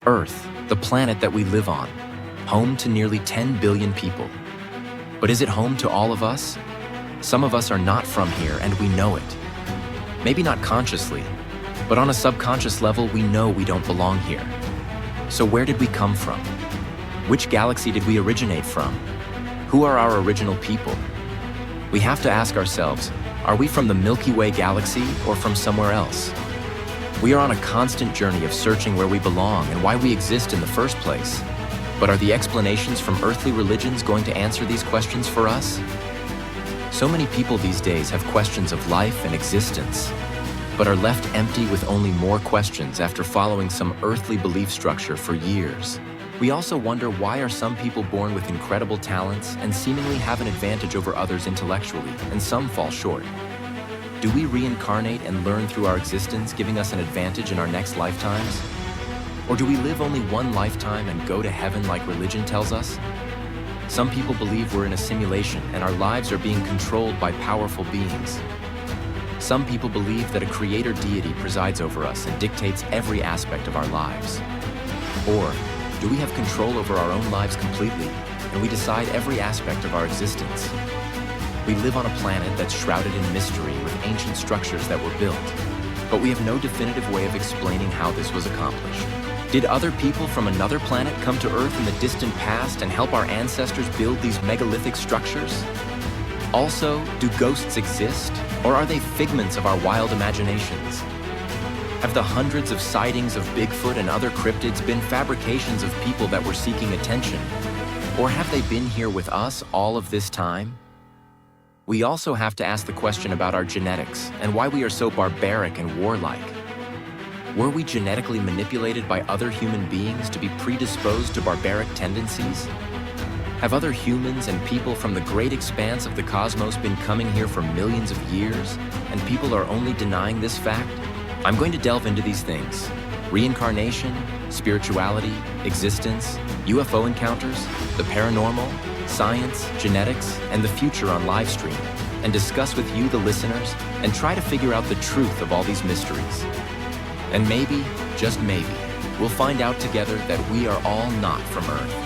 Earth, the planet that we live on, home to nearly 10 billion people. But is it home to all of us? Some of us are not from here, and we know it. Maybe not consciously, but on a subconscious level, we know we don't belong here. So where did we come from? Which galaxy did we originate from? Who are our original people? We have to ask ourselves, are we from the Milky Way galaxy or from somewhere else? We are on a constant journey of searching where we belong and why we exist in the first place. But are the explanations from earthly religions going to answer these questions for us? So many people these days have questions of life and existence, but are left empty with only more questions after following some earthly belief structure for years. We also wonder, why are some people born with incredible talents and seemingly have an advantage over others intellectually, and some fall short? Do we reincarnate and learn through our existence, giving us an advantage in our next lifetimes? Or do we live only one lifetime and go to heaven like religion tells us? Some people believe we're in a simulation and our lives are being controlled by powerful beings. Some people believe that a creator deity presides over us and dictates every aspect of our lives. Or do we have control over our own lives completely, and we decide every aspect of our existence? We live on a planet that's shrouded in mystery with ancient structures that were built, but we have no definitive way of explaining how this was accomplished. Did other people from another planet come to Earth in the distant past and help our ancestors build these megalithic structures? Also, do ghosts exist, or are they figments of our wild imaginations? Have the hundreds of sightings of Bigfoot and other cryptids been fabrications of people that were seeking attention? Or have they been here with us all of this time? We also have to ask the question about our genetics and why we are so barbaric and warlike. Were we genetically manipulated by other human beings to be predisposed to barbaric tendencies? Have other humans and people from the great expanse of the cosmos been coming here for millions of years, and people are only denying this fact? I'm going to delve into these things: reincarnation, spirituality, existence, UFO encounters, the paranormal, science, genetics, and the future on live stream, and discuss with you, the listeners, and try to figure out the truth of all these mysteries. And maybe, just maybe, we'll find out together that we are all not from Earth.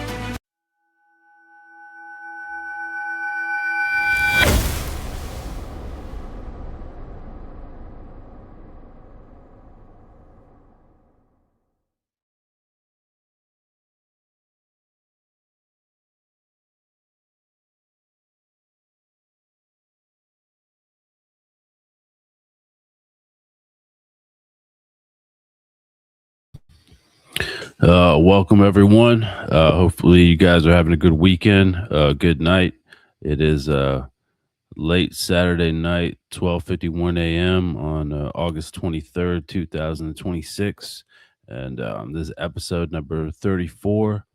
Welcome everyone. Hopefully you guys are having a good weekend, good night. It is late Saturday night, 12:51 a.m. on August 23rd, 2026. And this is episode number 34,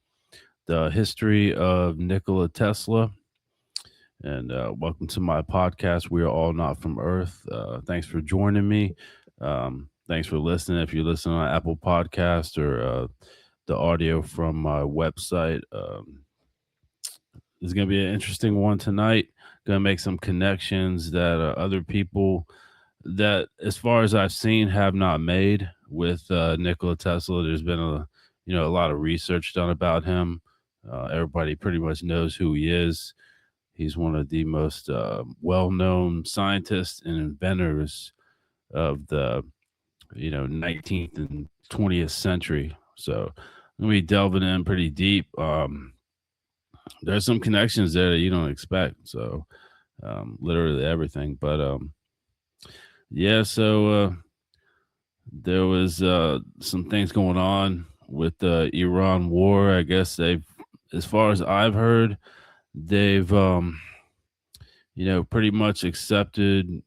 the history of Nikola Tesla. And welcome to my podcast. We are all not from Earth. Thanks for joining me. Thanks for listening. If you're listening on Apple Podcast or the audio from my website. It's going to be an interesting one tonight. Going to make some connections that other people that, as far as I've seen, have not made with Nikola Tesla. There's been a lot of research done about him. Everybody pretty much knows who he is. He's one of the most well-known scientists and inventors of the 19th and 20th century. So I'm gonna be delving in pretty deep. There's some connections there that you don't expect. So literally everything. But yeah, so there was some things going on with the Iran war. I guess they've, as far as I've heard, they've pretty much accepted.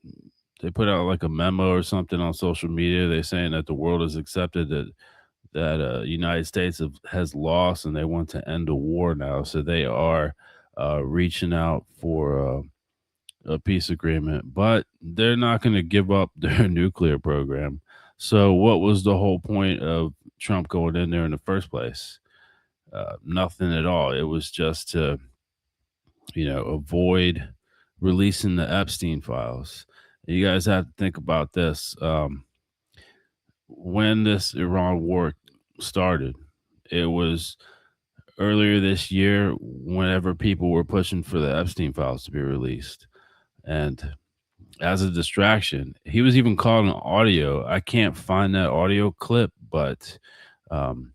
They put out like a memo or something on social media. They're saying that the world has accepted that United States has lost, and they want to end the war now. So they are reaching out for a peace agreement, but they're not going to give up their nuclear program. So what was the whole point of Trump going in there in the first place? Nothing at all. It was just to, avoid releasing the Epstein files. You guys have to think about this. When this Iran war started, It was earlier this year whenever people were pushing for the Epstein files to be released. And as a distraction, he was even caught on audio. I can't find that audio clip, but um,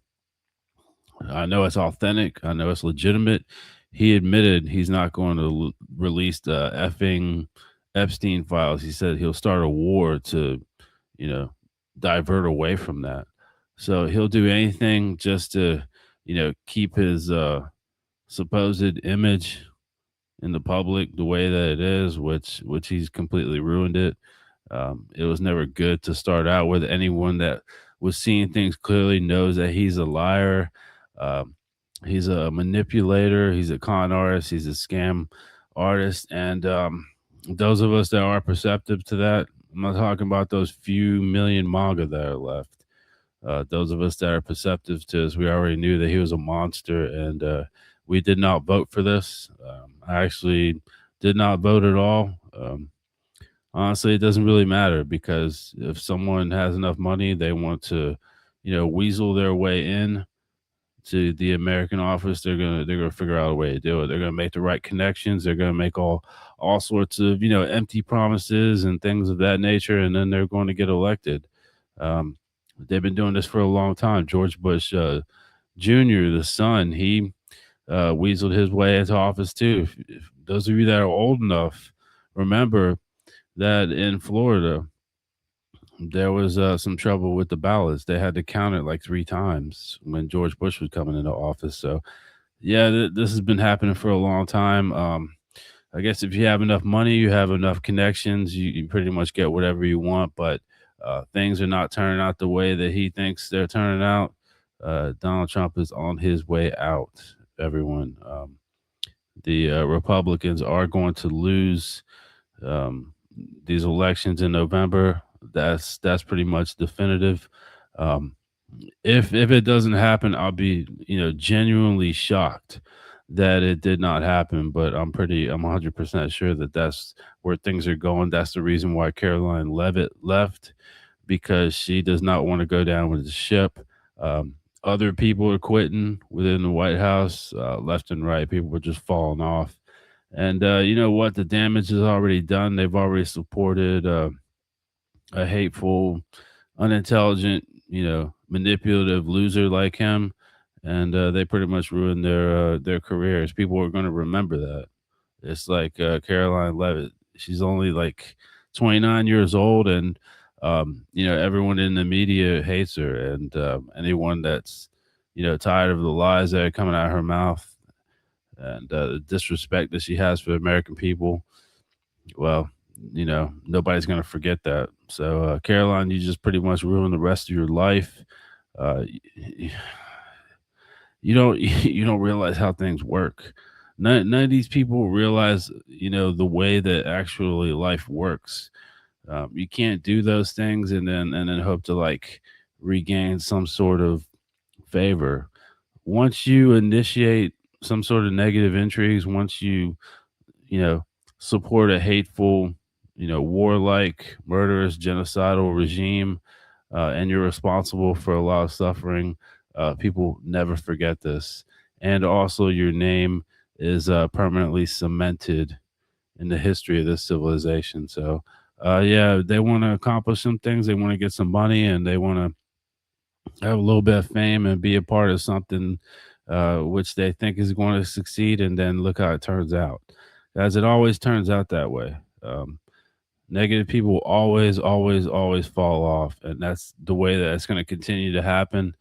I know it's authentic. I know it's legitimate. He admitted he's not going to release the effing Epstein files. He said he'll start a war to, you know, divert away from that. So he'll do anything just to, keep his supposed image in the public the way that it is, which he's completely ruined it. It was never good to start out with. Anyone that was seeing things clearly knows that he's a liar. Um, he's a manipulator. He's a con artist. He's a scam artist. And those of us that are perceptive to that, I'm not talking about those few million manga that are left. Those of us that are perceptive to this, we already knew that he was a monster, and we did not vote for this. I actually did not vote at all. Honestly, it doesn't really matter because if someone has enough money, they want to, weasel their way in to the American office. They're gonna figure out a way to do it. They're gonna make the right connections. They're gonna make all sorts of empty promises and things of that nature, and then they're going to get elected. Um, they've been doing this for a long time. George Bush Jr., the son, he weaseled his way into office too. If those of you that are old enough remember that in Florida there was some trouble with the ballots. They had to count it like three times when George Bush was coming into office. So yeah, this has been happening for a long time. I guess if you have enough money, you have enough connections, you pretty much get whatever you want. But things are not turning out the way that he thinks they're turning out. Donald Trump is on his way out. Everyone, the Republicans are going to lose um, these elections in November. That's pretty much definitive. Um, if it doesn't happen, I'll be genuinely shocked that it did not happen. But I'm 100% sure that that's where things are going. That's the reason why Caroline Levitt left, because she does not want to go down with the ship. Other people are quitting within the White House, left and right. People were just falling off. And you know what? The damage is already done. They've already supported a hateful, unintelligent, manipulative loser like him, and they pretty much ruined their careers. People are going to remember that. It's like Caroline Levitt. She's only like 29 years old, and everyone in the media hates her, and anyone that's tired of the lies that are coming out of her mouth and the disrespect that she has for the American people, well, nobody's going to forget that. So, Caroline, you just pretty much ruined the rest of your life. You don't you don't realize how things work. None of these people realize the way that actually life works. You can't do those things and then hope to like regain some sort of favor. Once you initiate some sort of negative intrigues, once you know support a hateful, warlike, murderous, genocidal regime, and you're responsible for a lot of suffering, people never forget this. And also, your name is permanently cemented in the history of this civilization. So, yeah, they want to accomplish some things. They want to get some money, and they want to have a little bit of fame and be a part of something which they think is going to succeed. And then look how it turns out, as it always turns out that way. Negative people will always, always, always fall off, and that's the way that it's going to continue to happen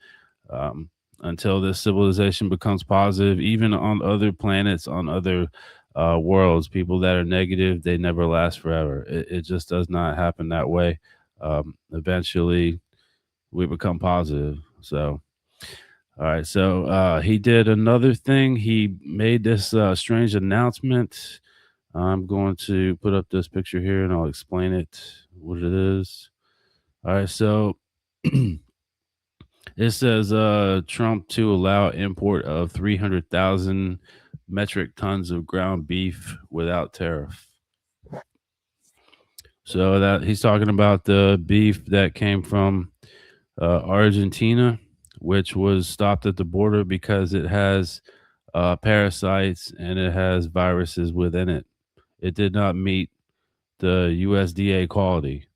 um, until this civilization becomes positive. Even on other planets, on other worlds, people that are negative, they never last forever. It just does not happen that way. Eventually, we become positive. So, all right. So he did another thing. He made this strange announcement. I'm going to put up this picture here and I'll explain it what it is. All right. So it says Trump to allow import of 300,000 metric tons of ground beef without tariff. So that he's talking about the beef that came from Argentina. which was stopped at the border because it has parasites and it has viruses within it. It did not meet the USDA quality,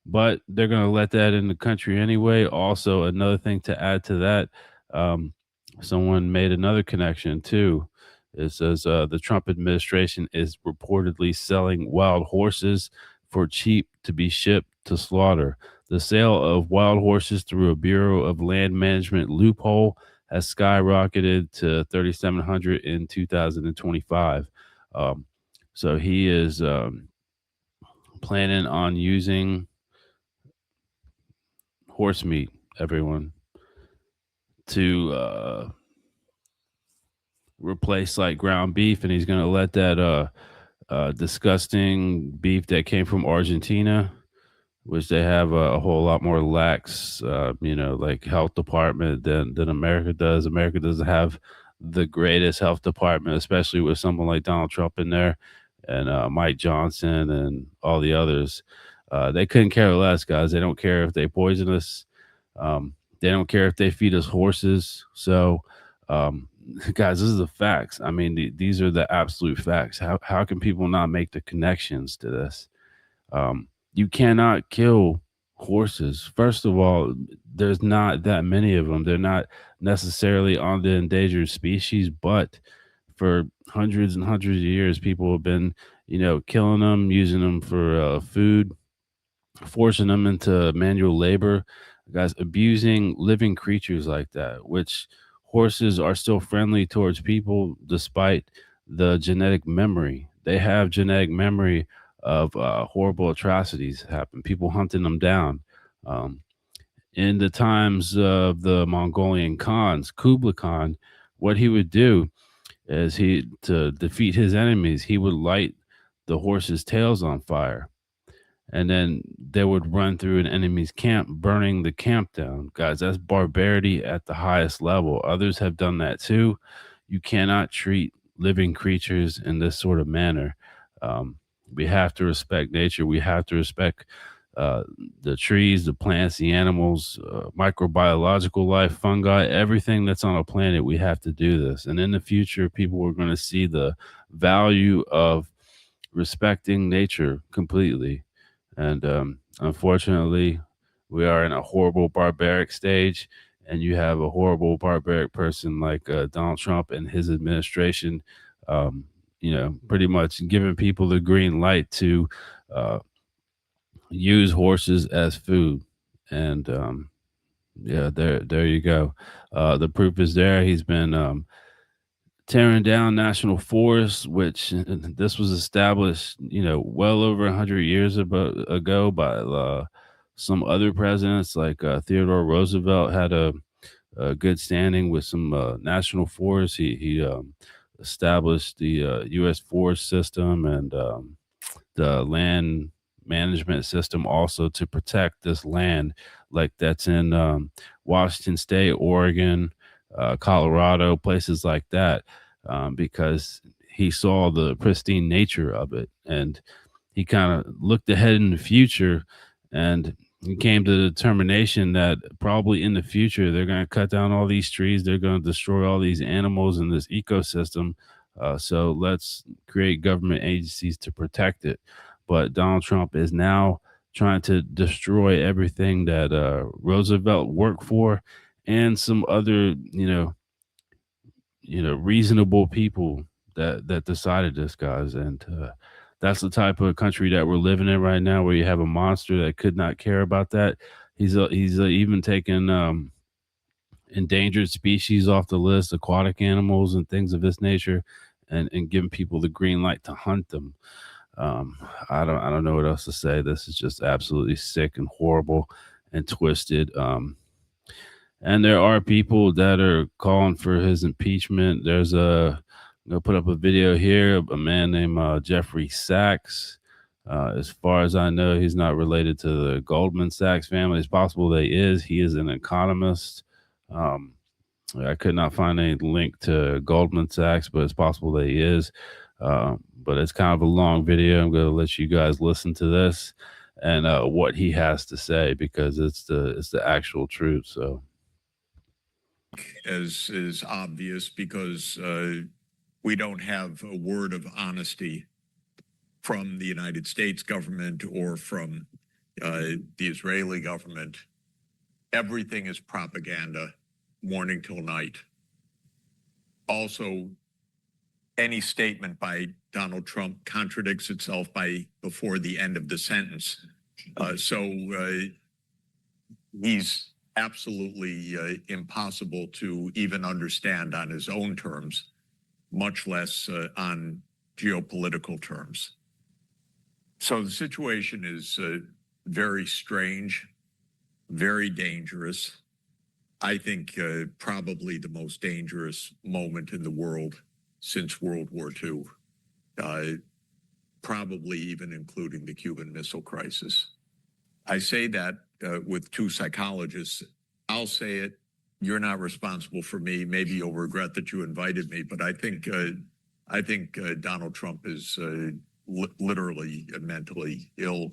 but they're going to let that in the country anyway. Also, another thing to add to that, um, someone made another connection too. It says the Trump administration is reportedly selling wild horses for cheap to be shipped to slaughter. The sale of wild horses through a Bureau of Land Management loophole has skyrocketed to 3,700 in 2025. Um, so he is planning on using horse meat, everyone, to replace like ground beef, and he's gonna let that disgusting beef that came from Argentina, which they have a whole lot more lax, like health department than America does. America doesn't have the greatest health department, especially with someone like Donald Trump in there, and Mike Johnson and all the others. They couldn't care less, guys. They don't care if they poison us. Um, they don't care if they feed us horses. So, um, guys, this is the facts. I mean, these are the absolute facts. How can people not make the connections to this? You cannot kill horses. First of all, there's not that many of them. They're not necessarily on the endangered species, but for hundreds and hundreds of years, people have been, killing them, using them for food, forcing them into manual labor, guys, abusing living creatures like that, which horses are still friendly towards people despite the genetic memory. They have genetic memory of horrible atrocities happen, people hunting them down. Um, in the times of the Mongolian Khans, Kublai Khan, what he would do is to defeat his enemies, he would light the horses' tails on fire, and then they would run through an enemy's camp, burning the camp down. Guys, that's barbarity at the highest level. Others have done that too. You cannot treat living creatures in this sort of manner. Um, we have to respect nature. We have to respect uh, the trees, the plants, the animals, microbiological life, fungi, everything that's on a planet. We have to do this. And in the future, people are going to see the value of respecting nature completely. And unfortunately, we are in a horrible barbaric stage, and you have a horrible barbaric person like Donald Trump and his administration, pretty much giving people the green light to uh, use horses as food. And yeah, there you go. The proof is there. He's been tearing down national forests, which this was established, well over 100 years ago by some other presidents, like Theodore Roosevelt had a good standing with some national forests. He established the U.S. forest system and the land management system also to protect this land, like that's in Washington State, Oregon, Colorado, places like that, because he saw the pristine nature of it, and he kind of looked ahead in the future, and he came to the determination that probably in the future they're going to cut down all these trees, they're going to destroy all these animals in this ecosystem. So let's create government agencies to protect it. But Donald Trump is now trying to destroy everything that Roosevelt worked for, and some other, reasonable people that decided this, guys. And that's the type of country that we're living in right now, where you have a monster that could not care about that. He's even taken endangered species off the list, aquatic animals and things of this nature, and giving people the green light to hunt them. um I don't know what else to say. This is just absolutely sick and horrible and twisted. And there are people that are calling for his impeachment. I'm gonna put up a video here of a man named Jeffrey Sachs. As far as I know, he's not related to the Goldman Sachs family. It's possible that he is. He is an economist. Um, I could not find any link to Goldman Sachs, but it's possible that he is. But it's kind of a long video. I'm going to let you guys listen to this and what he has to say, because it's the actual truth. So as is obvious because we don't have a word of honesty from the United States government or from the Israeli government. Everything is propaganda, morning till night. Also, any statement by Donald Trump contradicts itself before the end of the sentence. So he's absolutely impossible to even understand on his own terms, much less on geopolitical terms. So the situation is very strange, very dangerous. I think probably the most dangerous moment in the world since World War II, probably even including the Cuban Missile Crisis. I say that with two psychologists. I'll say it. You're not responsible for me. Maybe you'll regret that you invited me, but I think Donald Trump is literally and mentally ill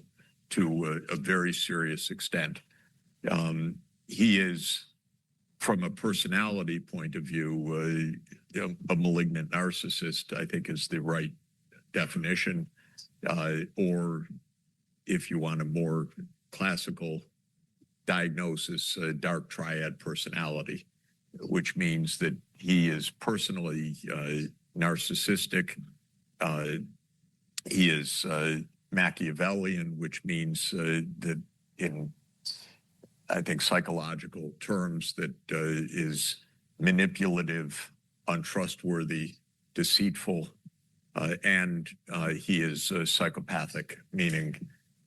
to a very serious extent. He is, from a personality point of view, a malignant narcissist, I think is the right definition. Or if you want a more classical diagnosis, dark triad personality, which means that he is personally narcissistic. He is Machiavellian, which means that in, I think, psychological terms, that is manipulative, untrustworthy, deceitful, and he is psychopathic, meaning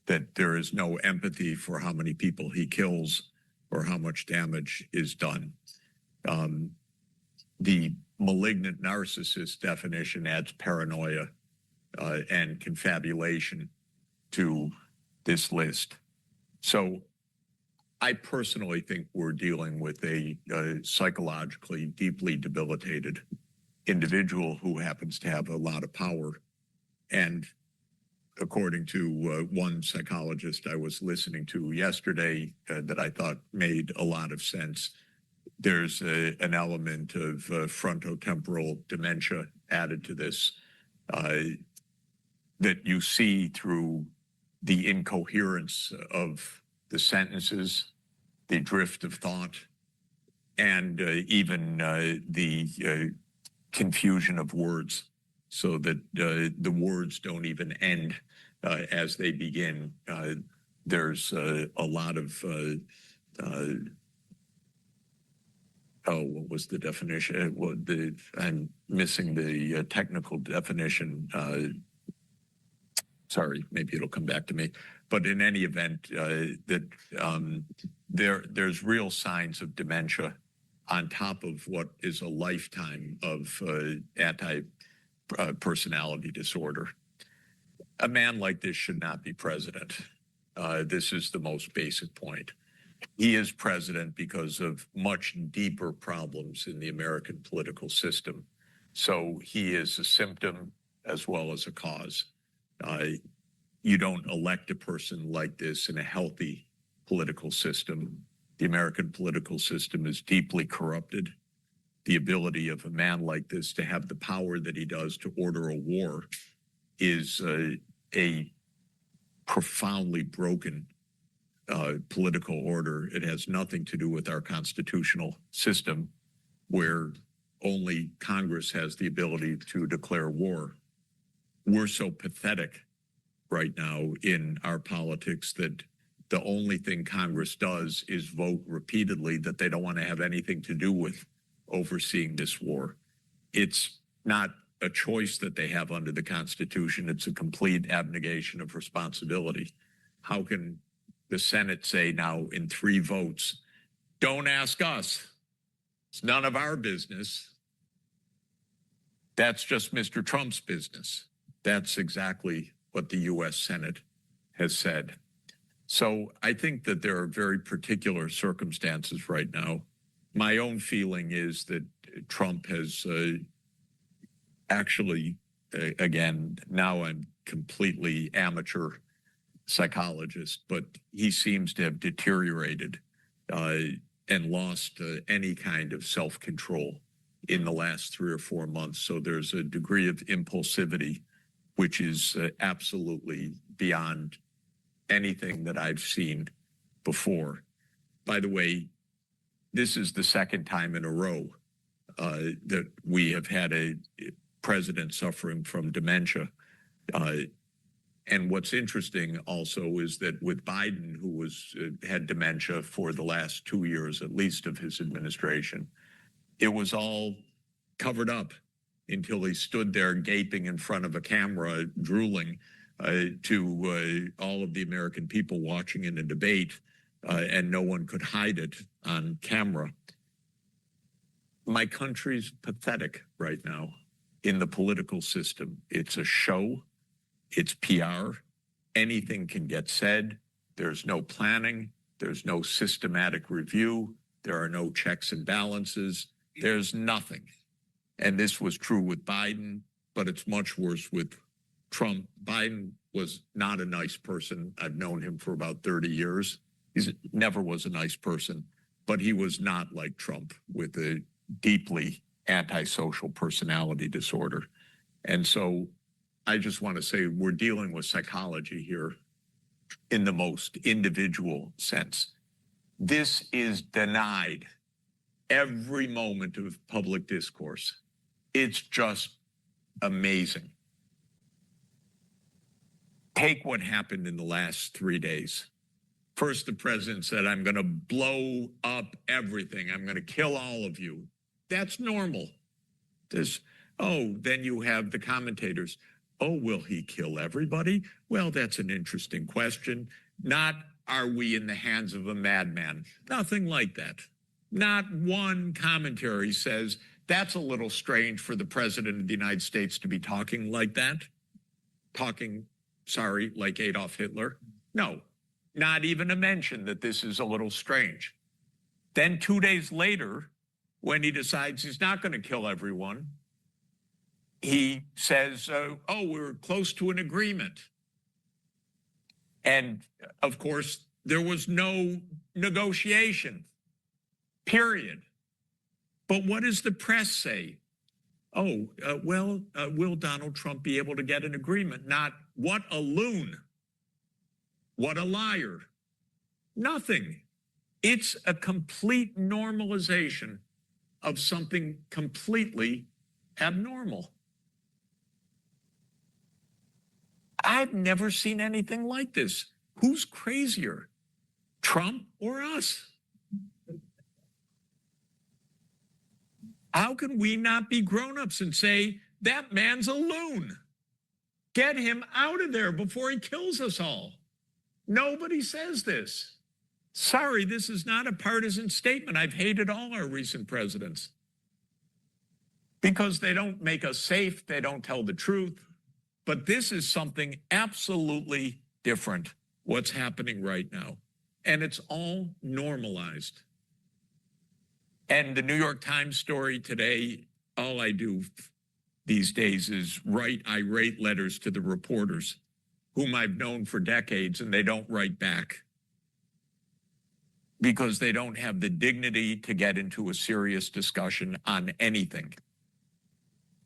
that there is no empathy for how many people he kills or how much damage is done. The malignant narcissist definition adds paranoia and confabulation to this list. So I personally think we're dealing with a psychologically deeply debilitated individual who happens to have a lot of power. And according to one psychologist I was listening to yesterday that I thought made a lot of sense, there's an element of frontotemporal dementia added to this that you see through the incoherence of the sentences, the drift of thought, and even the confusion of words, so that the words don't even end as they begin. There's a lot of, what was the definition? I'm missing the technical definition. Sorry, maybe it'll come back to me. But in any event, there's real signs of dementia on top of what is a lifetime of anti-personality disorder. A man like this should not be president. This is the most basic point. He is president because of much deeper problems in the American political system. So he is a symptom as well as a cause. You don't elect a person like this in a healthy political system. The American political system is deeply corrupted. The ability of a man like this to have the power that he does to order a war is a profoundly broken political order. It has nothing to do with our constitutional system, where only Congress has the ability to declare war. We're so pathetic right now in our politics that the only thing Congress does is vote repeatedly that they don't want to have anything to do with overseeing this war. It's not a choice that they have under the Constitution. It's a complete abnegation of responsibility. How can the Senate say now in 3 votes, don't ask us, it's none of our business, that's just Mr. Trump's business? That's exactly what the U.S. Senate has said. So I think that there are very particular circumstances right now. My own feeling is that Trump has actually, again, now I'm completely amateur psychologist, but he seems to have deteriorated and lost any kind of self-control in the last 3 or 4 months. So there's a degree of impulsivity, which is absolutely beyond anything that I've seen before. By the way, this is the second time in a row that we have had a president suffering from dementia. And what's interesting also is that with Biden, who had dementia for the last 2 years, at least, of his administration, it was all covered up until he stood there gaping in front of a camera, drooling to all of the American people watching in a debate, and no one could hide it on camera. My country's pathetic right now in the political system. It's a show. It's PR. Anything can get said. There's no planning. There's no systematic review. There are no checks and balances. There's nothing. And this was true with Biden, but it's much worse with Trump. Biden was not a nice person. I've known him for about 30 years. He never was a nice person, but he was not like Trump with a deeply antisocial personality disorder. And so I just want to say we're dealing with psychology here in the most individual sense. This is denied every moment of public discourse. It's just amazing. Take what happened in the last 3 days. First, the president said, I'm going to blow up everything. I'm going to kill all of you. That's normal. Then you have the commentators. Oh, will he kill everybody? Well, that's an interesting question. Not, are we in the hands of a madman? Nothing like that. Not one commentary says, that's a little strange for the president of the United States to be talking like that. Like Adolf Hitler. No, not even a mention that this is a little strange. Then 2 days later, when he decides he's not going to kill everyone, he says, we're close to an agreement. And of course, there was no negotiation, period. But what does the press say? Will Donald Trump be able to get an agreement? Not, what a loon. What a liar. Nothing. It's a complete normalization of something completely abnormal. I've never seen anything like this. Who's crazier, Trump or us? How can we not be grown-ups and say, that man's a loon? Get him out of there before he kills us all. Nobody says this. Sorry, this is not a partisan statement. I've hated all our recent presidents because they don't make us safe. They don't tell the truth. But this is something absolutely different, what's happening right now. And it's all normalized. And the New York Times story today, all I do these days is write irate letters to the reporters whom I've known for decades, and they don't write back because they don't have the dignity to get into a serious discussion on anything.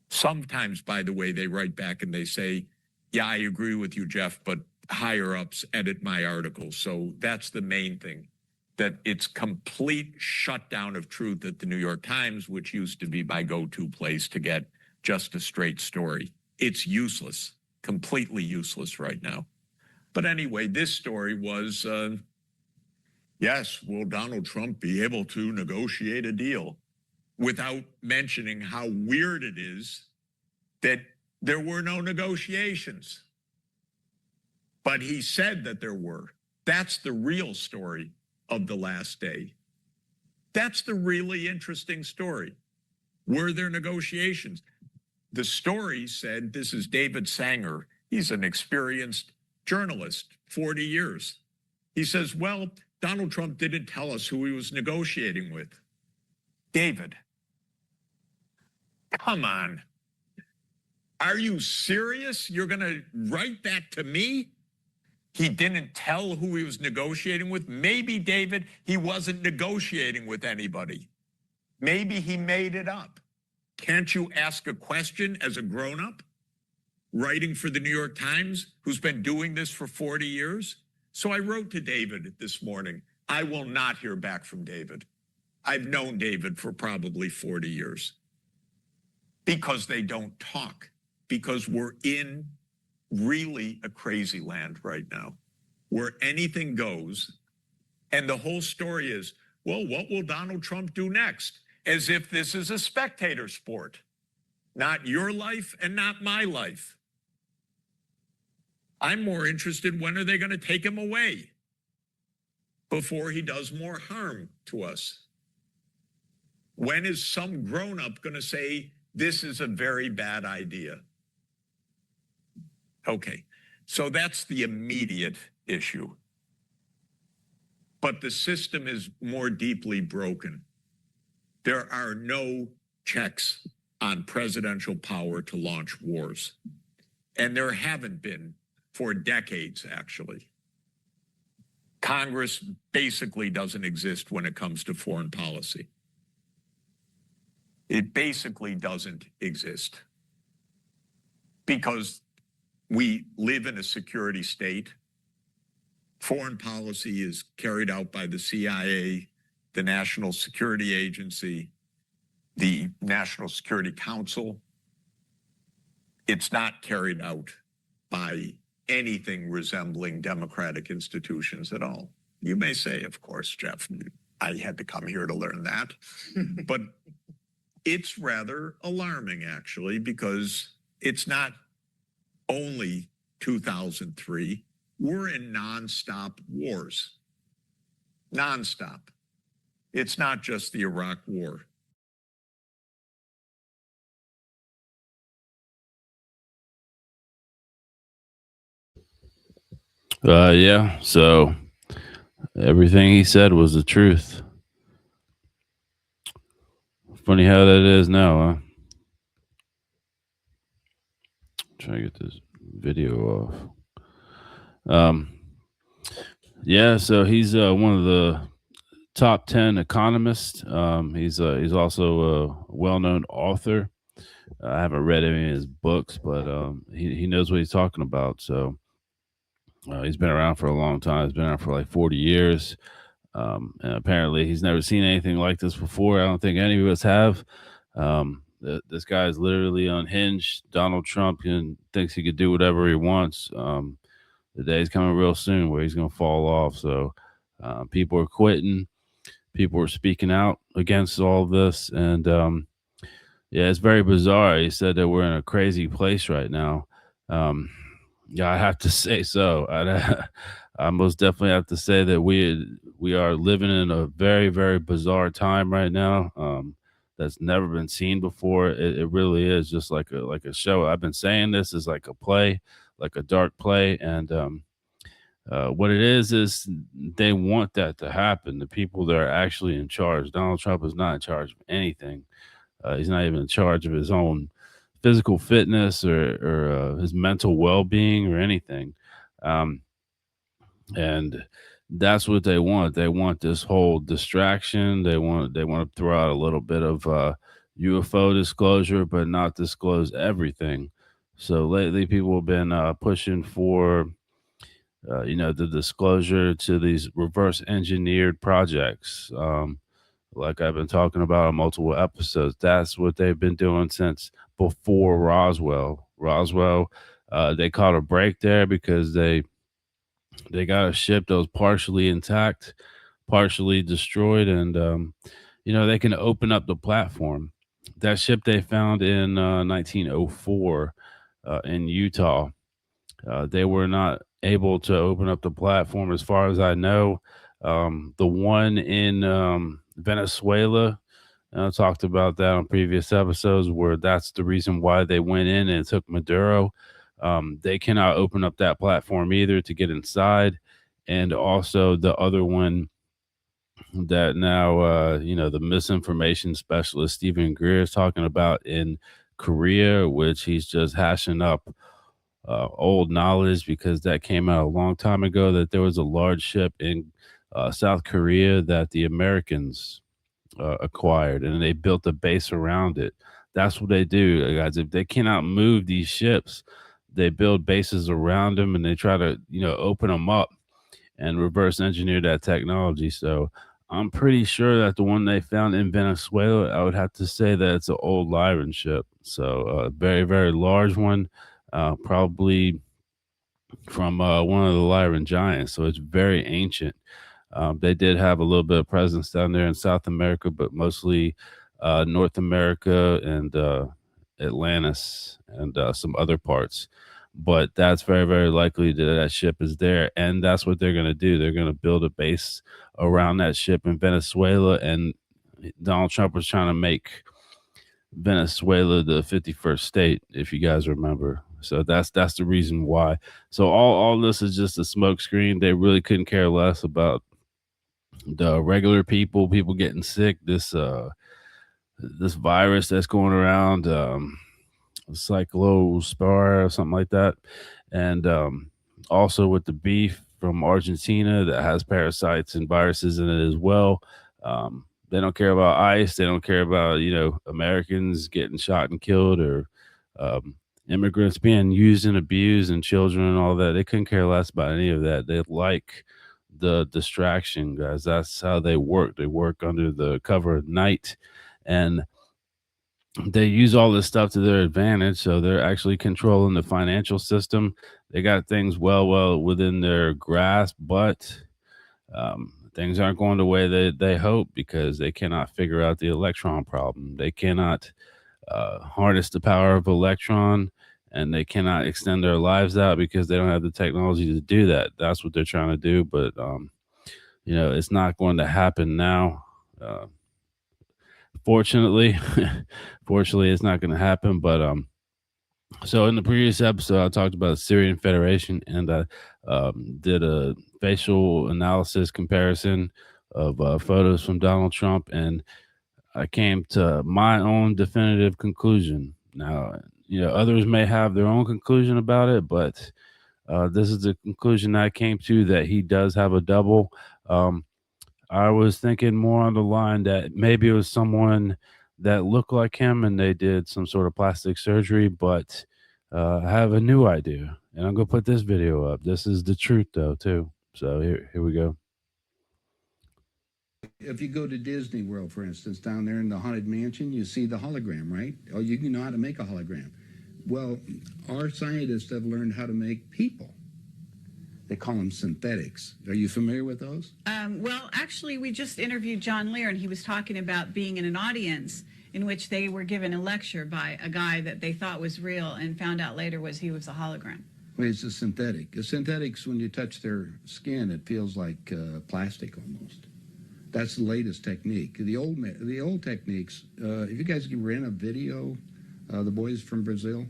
Sometimes, by the way, they write back and they say, yeah, I agree with you, Jeff, but higher ups edit my articles. So that's the main thing, that it's complete shutdown of truth at the New York Times, which used to be my go-to place to get just a straight story. It's useless, completely useless right now. But anyway, this story was, yes, will Donald Trump be able to negotiate a deal? Without mentioning how weird it is that there were no negotiations. But he said that there were. That's the real story of the last day. That's the really interesting story. Were there negotiations? The story said, this is David Sanger. He's an experienced journalist, 40 years. He says, well, Donald Trump didn't tell us who he was negotiating with. David, come on. Are you serious? You're going to write that to me? He didn't tell who he was negotiating with. Maybe, David, he wasn't negotiating with anybody. Maybe he made it up. Can't you ask a question as a grown-up writing for the New York Times who's been doing this for 40 years? So I wrote to David this morning. I will not hear back from David. I've known David for probably 40 years because they don't talk, because we're in really a crazy land right now where anything goes. And the whole story is, well, what will Donald Trump do next? As if this is a spectator sport, not your life and not my life. I'm more interested, when are they going to take him away before he does more harm to us? When is some grown-up going to say, this is a very bad idea? Okay, so that's the immediate issue. But the system is more deeply broken. There are no checks on presidential power to launch wars. And there haven't been for decades, actually. Congress basically doesn't exist when it comes to foreign policy. It basically doesn't exist because we live in a security state. Foreign policy is carried out by the CIA, the National Security Agency, the National Security Council. It's not carried out by anything resembling democratic institutions at all. You may say, of course, Jeff, I had to come here to learn that. But it's rather alarming, actually, because it's not only 2003. We're in nonstop wars. Nonstop. It's not just the Iraq War. Yeah, so everything he said was the truth. Funny how that is now, huh? Try to get this video off. Yeah, so he's one of the top 10 economists. He's also a well-known author. I haven't read any of his books, but he knows what he's talking about. So he's been around for a long time. He's been around for like 40 years. And apparently he's never seen anything like this before. I don't think any of us have. This guy is literally unhinged. Donald Trump thinks he could do whatever he wants. The day's coming real soon where he's going to fall off. So people are quitting. People are speaking out against all of this. And yeah, it's very bizarre. He said that we're in a crazy place right now. Yeah, I have to say so. I most definitely have to say that we are living in a very, very bizarre time right now. That's never been seen before. It really is just like a show. I've been saying this is like a play, like a dark play, and what it is they want that to happen. The people that are actually in charge. Donald Trump is not in charge of anything. He's not even in charge of his own physical fitness or his mental well-being or anything. And that's what they want. They want this whole distraction. They want to throw out a little bit of UFO disclosure, but not disclose everything. So lately, people have been pushing for the disclosure to these reverse engineered projects. Like I've been talking about on multiple episodes, that's what they've been doing since before Roswell. They caught a break there because they got a ship that was partially intact, partially destroyed, and they can open up the platform. That ship they found in 1904 in Utah, they were not able to open up the platform, as far as I know. The one in Venezuela, and I talked about that on previous episodes, where that's the reason why they went in and took Maduro. They cannot open up that platform either to get inside. And also the other one that now, the misinformation specialist Stephen Greer is talking about in Korea, which he's just hashing up old knowledge, because that came out a long time ago, that there was a large ship in South Korea that the Americans acquired, and they built a base around it. That's what they do, guys. If they cannot move these ships, they build bases around them, and they try to, open them up and reverse engineer that technology. So I'm pretty sure that the one they found in Venezuela, I would have to say that it's an old Lyran ship. So a very, very large one, probably from one of the Lyran giants. So it's very ancient. They did have a little bit of presence down there in South America, but mostly North America and Atlantis and some other parts. But that's very, very likely that that ship is there. And that's what they're going to do. They're going to build a base around that ship in Venezuela. And Donald Trump was trying to make Venezuela the 51st state, if you guys remember. So that's the reason why. So all this is just a smoke screen. They really couldn't care less about the regular people getting sick, this virus that's going around, cyclospora or something like that. And also with the beef from Argentina that has parasites and viruses in it as well. They don't care about ICE. They don't care about, Americans getting shot and killed, or immigrants being used and abused, and children and all that. They couldn't care less about any of that. They like the distraction, guys. That's how they work. They work under the cover of night, and they use all this stuff to their advantage. So they're actually controlling the financial system. They got things well within their grasp, but things aren't going the way they hope, because they cannot figure out the electron problem. They cannot harness the power of electron, and they cannot extend their lives out because they don't have the technology to do that. That's what they're trying to do, but it's not going to happen now. Fortunately, fortunately, it's not going to happen. But so in the previous episode, I talked about the Syrian Federation, and I did a facial analysis comparison of photos from Donald Trump, and I came to my own definitive conclusion. Now, others may have their own conclusion about it, but this is the conclusion I came to, that he does have a double. I was thinking more on the line that maybe it was someone that looked like him and they did some sort of plastic surgery, but I have a new idea, and I'm going to put this video up. This is the truth, though, too. So here we go. If you go to Disney World, for instance, down there in the Haunted Mansion, you see the hologram, right? Oh, you know how to make a hologram. Well, our scientists have learned how to make people. They call them synthetics. Are you familiar with those? Well, actually, we just interviewed John Lear, and he was talking about being in an audience in which they were given a lecture by a guy that they thought was real and found out later he was a hologram. Well, it's a synthetic. A synthetics, when you touch their skin, it feels like plastic almost. That's the latest technique. The old techniques, if you guys can rent a video, the boys from Brazil,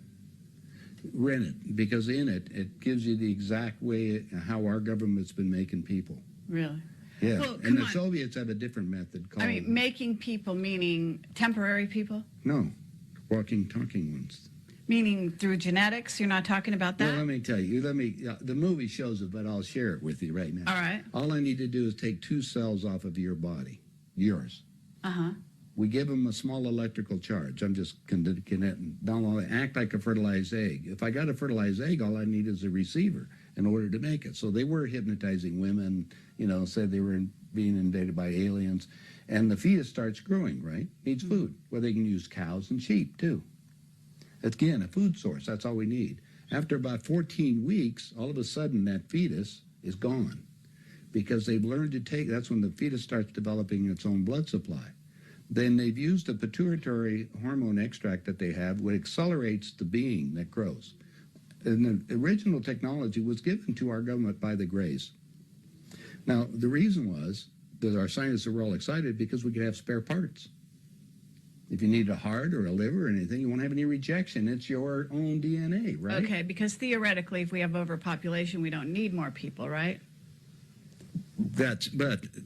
rent it, because in it gives you the exact way how our government's been making people. Really? Yeah, well, and the Soviets have a different method called... making people meaning temporary people? No, walking, talking ones. Meaning through genetics? You're not talking about that? Well, let me tell you. The movie shows it, but I'll share it with you right now. All right. All I need to do is take 2 cells off of your body, yours. Uh-huh. We give them a small electrical charge. I'm just connecting. Don't act like a fertilized egg. If I got a fertilized egg, all I need is a receiver in order to make it. So they were hypnotizing women, said they were being invaded by aliens. And the fetus starts growing, right? Needs food. Well, they can use cows and sheep, too. Again, a food source. That's all we need. After about 14 weeks, all of a sudden, that fetus is gone, because they've learned to take... That's when the fetus starts developing its own blood supply. Then they've used a pituitary hormone extract that they have, which accelerates the being that grows. And the original technology was given to our government by the Greys. Now, the reason was that our scientists were all excited because we could have spare parts. If you need a heart or a liver or anything, you won't have any rejection. It's your own DNA, right? Okay, because theoretically, if we have overpopulation, we don't need more people, right? But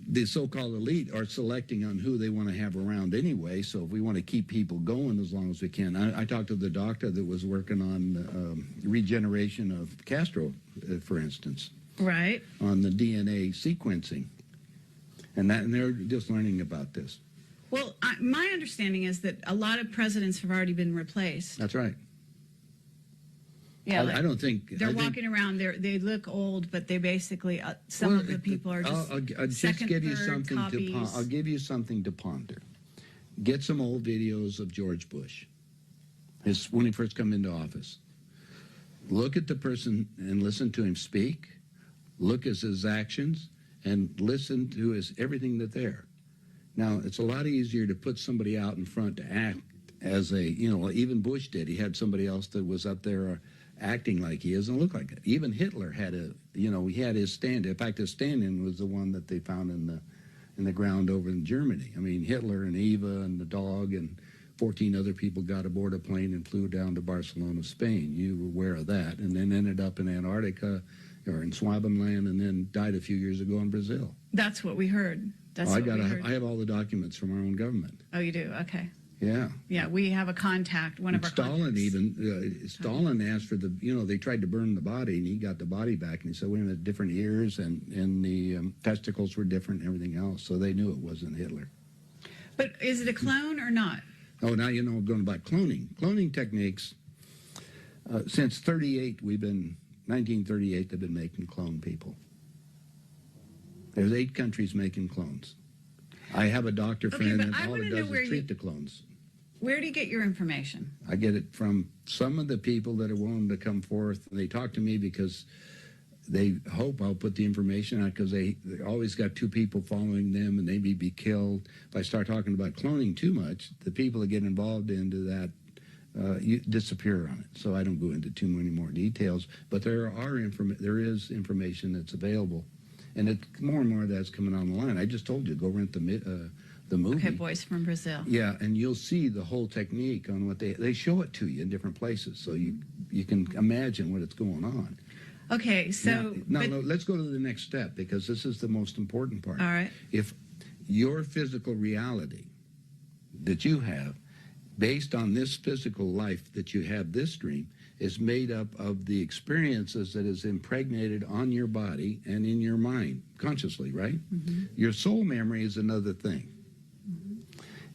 the so-called elite are selecting on who they want to have around anyway. So if we want to keep people going as long as we can, I talked to the doctor that was working on regeneration of Castro, for instance, Right. on the DNA sequencing, and they're just learning about this. Well, my understanding is that a lot of presidents have already been replaced. That's right. Yeah, I don't think they're walking around. They look old, but they basically some of the people are just I'll just second, give you third something copies. I'll give you something to ponder. Get some old videos of George Bush, when he first come into office. Look at the person and listen to him speak. Look at his actions and listen to everything that's there. Now, it's a lot easier to put somebody out in front to act as even Bush did. He had somebody else that was up there acting like he is and look like it. Even Hitler had he had his stand. In fact, his stand-in was the one that they found in the ground over in Germany. I mean, Hitler and Eva and the dog and 14 other people got aboard a plane and flew down to Barcelona, Spain. You were aware of that, and then ended up in Antarctica or in Swabenland, and then died a few years ago in Brazil. That's what we heard. That's what we heard. I have all the documents from our own government. Oh, you do? Okay. Yeah. Yeah, we have a contact. One of our Stalin contacts. Stalin asked for they tried to burn the body, and he got the body back, and he said, wait a minute, different ears, and the testicles were different and everything else, so they knew it wasn't Hitler. But is it a clone or not? Oh, now you know going about cloning. Cloning techniques, since 1938, they've been making clone people. There's 8 countries making clones. I have a doctor friend but and I all wanna it know does where is treat the clones. Where do you get your information? I get it from some of the people that are willing to come forth. They talk to me because they hope I'll put the information out, because they always got 2 people following them and they may be killed. If I start talking about cloning too much, the people that get involved into that you disappear on it. So I don't go into too many more details, but there is information that's available, and more and more of that's coming on the line. I just told you, go rent the movie. Okay, Boys from Brazil. Yeah, and you'll see the whole technique on what they show it to you in different places, so you can imagine what it's going on. Okay, so no, let's go to the next step, because this is the most important part. All right. If your physical reality that you have, based on this physical life that you have, this dream, is made up of the experiences that is impregnated on your body and in your mind, consciously, right? Mm-hmm. Your soul memory is another thing. Mm-hmm.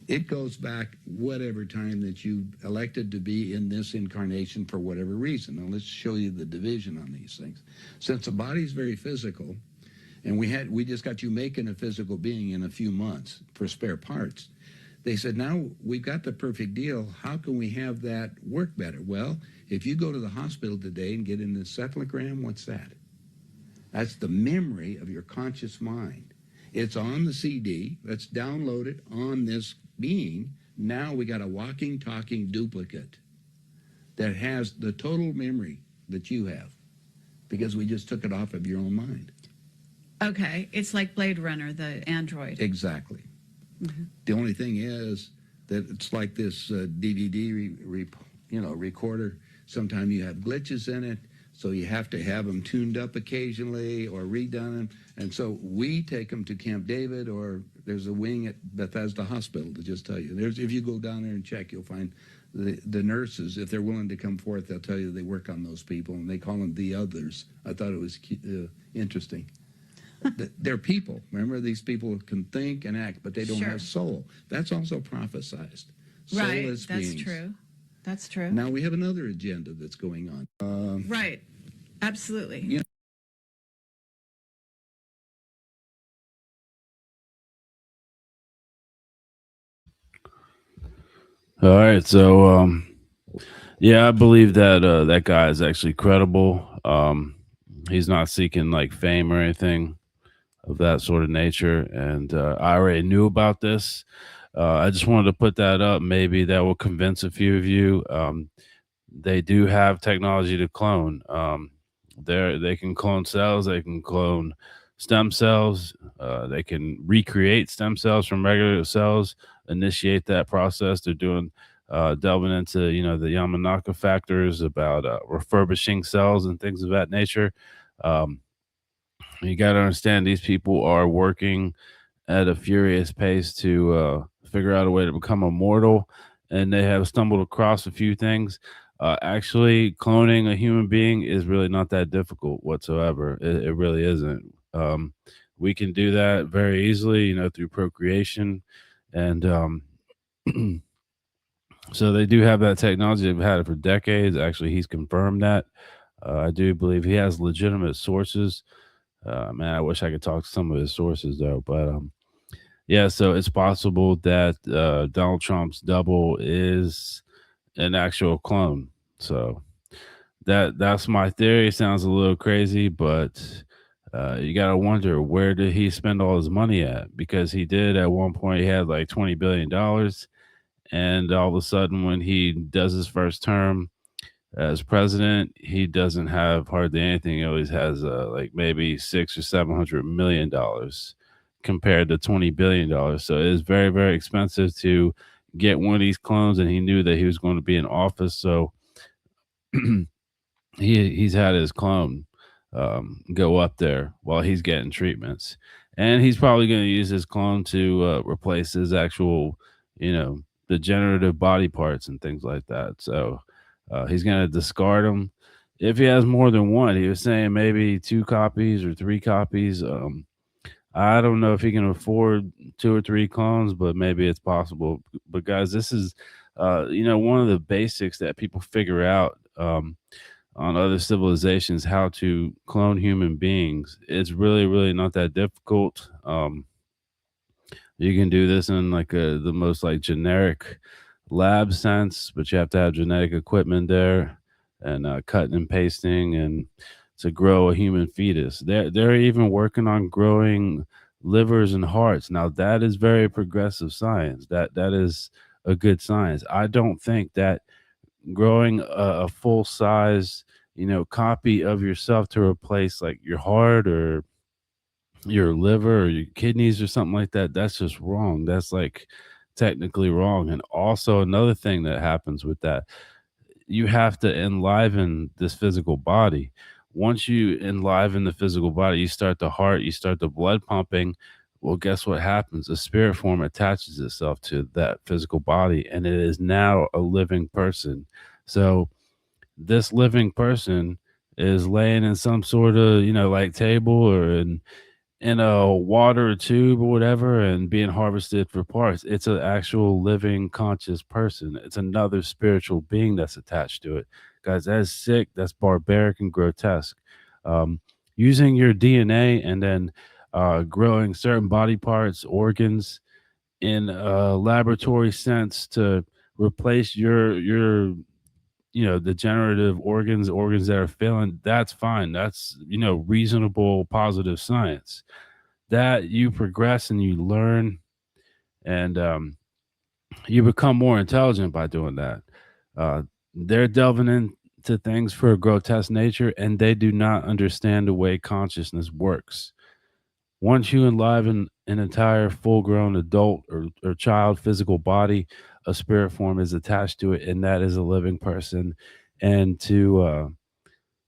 It goes back whatever time that you elected to be in this incarnation for whatever reason. Now let's show you the division on these things. Since the body is very physical, and we just got you making a physical being in a few months for spare parts, they said, now we've got the perfect deal. How can we have that work better? Well, if you go to the hospital today and get an encephalogram, what's that? That's the memory of your conscious mind. It's on the CD. Let's download it on this being. Now we got a walking, talking duplicate that has the total memory that you have, because we just took it off of your own mind. Okay, it's like Blade Runner, the android. Exactly. Mm-hmm. The only thing is that it's like this DVD recorder. Sometimes you have glitches in it, so you have to have them tuned up occasionally or redone. And so we take them to Camp David, or there's a wing at Bethesda Hospital, to just tell you. If you go down there and check, you'll find the nurses, if they're willing to come forth, they'll tell you they work on those people, and they call them the others. I thought it was interesting. They're people. Remember, these people can think and act, but they don't have soul. That's also prophesized. Right, Soulless that's beings. true. That's true. Now we have another agenda that's going on. Right, absolutely. Yeah. All right, so yeah, I believe that that guy is actually credible. He's not seeking like fame or anything of that sort of nature, and I already knew about this. I just wanted to put that up. Maybe that will convince a few of you. They do have technology to clone. They can clone cells. They can clone stem cells. They can recreate stem cells from regular cells. Initiate that process. They're doing delving into the Yamanaka factors about refurbishing cells and things of that nature. You got to understand these people are working at a furious pace to figure out a way to become immortal, and they have stumbled across a few things. Actually, cloning a human being is really not that difficult whatsoever. It really isn't. We can do that very easily, through procreation, and so they do have that technology. They've had it for decades. Actually, he's confirmed that. I do believe he has legitimate sources. Man, I wish I could talk to some of his sources though, but yeah, so it's possible that Donald Trump's double is an actual clone. So that's my theory. Sounds a little crazy, but you gotta wonder, where did he spend all his money at? Because he did at one point, he had like $20 billion, and all of a sudden, when he does his first term as president, he doesn't have hardly anything. He always has like maybe $600 or $700 million compared to $20 billion. So it is very, very expensive to get one of these clones, and he knew that he was going to be in office. So he's had his clone go up there while he's getting treatments, and he's probably going to use his clone to replace his actual, degenerative body parts and things like that. So he's going to discard them if he has more than one. He was saying maybe 2 copies or 3 copies. I don't know if he can afford 2 or 3 clones, but maybe it's possible. But guys, this is, one of the basics that people figure out on other civilizations, how to clone human beings. It's really, really not that difficult. You can do this in like the most like generic lab sense, but you have to have genetic equipment there, and cutting and pasting, and to grow a human fetus. They're even working on growing livers and hearts. Now that is very progressive science. That is a good science. I don't think that growing a full size, copy of yourself to replace like your heart or your liver or your kidneys or something like that, that's just wrong. That's like technically wrong. And also another thing that happens with that, you have to enliven this physical body. Once you enliven the physical body, you start the heart, you start the blood pumping. Well, guess what happens? A spirit form attaches itself to that physical body, and it is now a living person. So this living person is laying in some sort of, like table or in a water tube or whatever, and being harvested for parts. It's an actual living conscious person. It's another spiritual being that's attached to it. Guys, that is sick. That's barbaric and grotesque. Using your DNA and then growing certain body parts, organs in a laboratory sense to replace your degenerative organs that are failing, that's fine. That's, reasonable, positive science. That you progress and you learn, and you become more intelligent by doing that. They're delving into things for a grotesque nature, and they do not understand the way consciousness works. Once you enliven an entire full-grown adult or child physical body, a spirit form is attached to it, and that is a living person. And to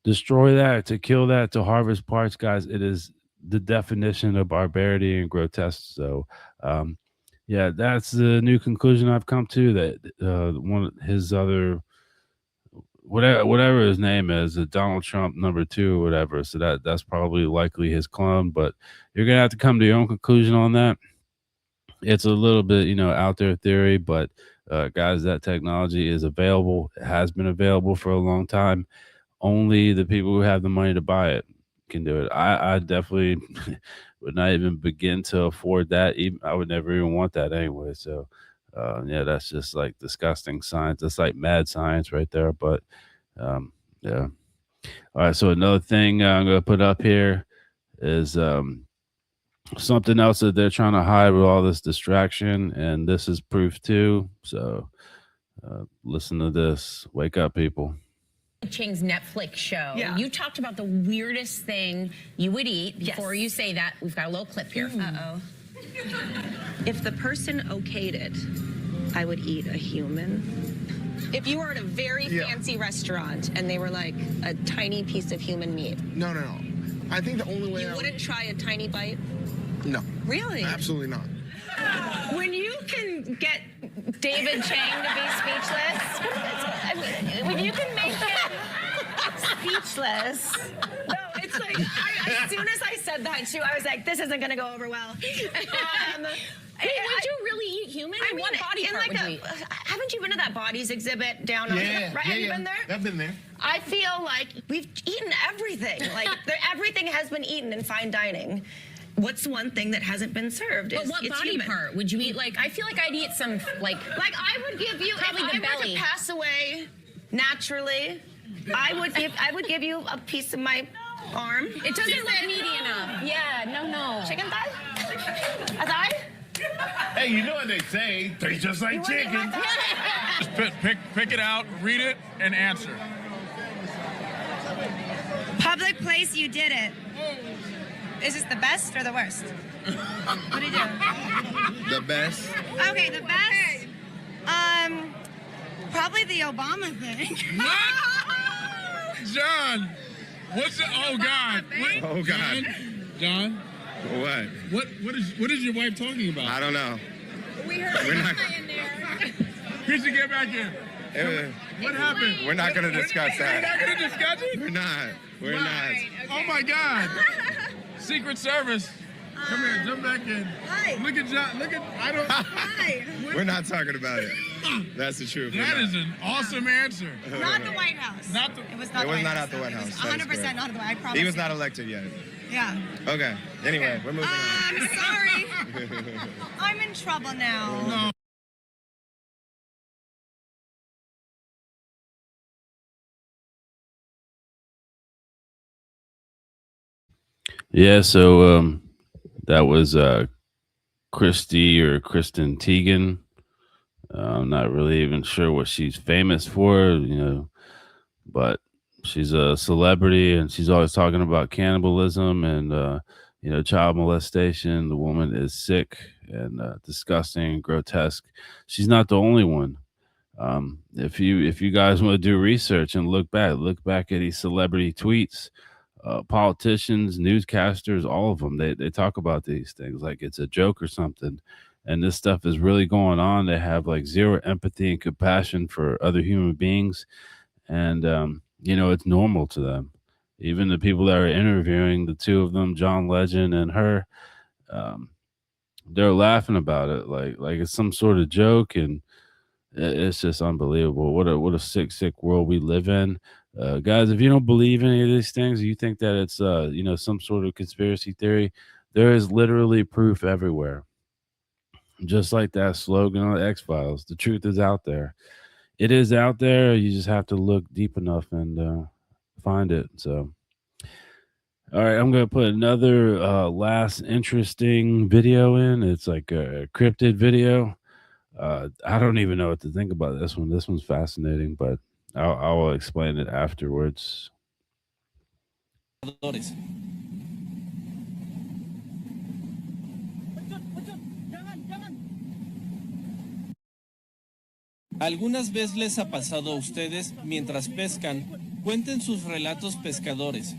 destroy that, to kill that, to harvest parts, guys, it is the definition of barbarity and grotesque. So, yeah, that's the new conclusion I've come to. That one of his other, whatever his name is, Donald Trump #2 or whatever. So that's probably likely his clone, but you're gonna have to come to your own conclusion on that. It's a little bit, out there theory, but guys, that technology is available. It has been available for a long time. Only the people who have the money to buy it can do it. I definitely would not even begin to afford that. Even I would never even want that anyway. So, yeah, that's just like disgusting science. That's like mad science right there. But yeah. All right. So another thing I'm going to put up here is something else that they're trying to hide with all this distraction, and this is proof too. So listen to this. Wake up, people. Ching's Netflix show. Yeah. You talked about the weirdest thing you would eat. Before you say that, we've got a little clip here. Uh-oh. If the person okayed it, I would eat a human. If you were at a very Yeah. fancy restaurant and they were like a tiny piece of human meat. No. I think the only way You I wouldn't try a tiny bite? No, Really? absolutely not. When you can get David Chang to be speechless, I mean, when you can make him speechless. No, it's like, as soon as I said that too, I was like, this isn't going to go over well. Would you really eat human? I mean, what body part would you eat? Haven't you been to that bodies exhibit down on Yeah, right? Have you been there? I've been there. I feel like we've eaten everything. Like everything has been eaten in fine dining. What's one thing that hasn't been served? But what body human. part would you eat? Like, I feel like I'd eat some, like I would give you, probably if the I were belly. to pass away naturally, I would give you a piece of my arm. It doesn't look meaty enough. Yeah, no. Chicken thigh? A thigh? Hey, you know what they say? Tastes just like chicken. Just pick it out, read it, and answer. Public place, you did it. Is this the best or the worst? What do you do? The best. Okay, the best. Probably the Obama thing. John, what's the? Oh God. Oh, God. John, What? what is your wife talking about? I don't know. We heard We're not- Obama in there. Pizza, get back here. What happened? We're not going to discuss We're not that. going to discuss it. We're not. We're not. Oh my God. Secret Service. Come here, jump back in. Hi. Look at John. I don't. Hi. We're not talking about it. That's the truth. That is an awesome answer. Not the White House. Not the- It was not. It the was White not House, at the though. White It was House. That is 100% correct. not at the White House. I promise. He was not elected yet. Yeah. Okay. Anyway, we're moving on. I'm sorry. I'm in trouble now. No. Yeah, so that was Christy or Kristen Teigen. I'm not really even sure what she's famous for, but she's a celebrity and she's always talking about cannibalism and child molestation. The woman is sick and disgusting, grotesque. She's not the only one. If you guys want to do research and look back at these celebrity tweets, politicians, newscasters, all of them, they talk about these things like it's a joke or something. And this stuff is really going on. They have like zero empathy and compassion for other human beings. And, it's normal to them. Even the people that are interviewing, the two of them, John Legend and her, they're laughing about it like it's some sort of joke. And it's just unbelievable. What a sick world we live in. Guys, if you don't believe any of these things, you think that it's some sort of conspiracy theory, there is literally proof everywhere. Just like that slogan on X-Files, the truth is out there. It is out there. You just have to look deep enough and find it. So, all right, I'm going to put another last interesting video in. It's like a cryptid video. I don't even know what to think about this one. This one's fascinating, but I'll explain it afterwards. ¿Algunas veces les ha pasado a ustedes mientras pescan? Cuenten sus relatos pescadores.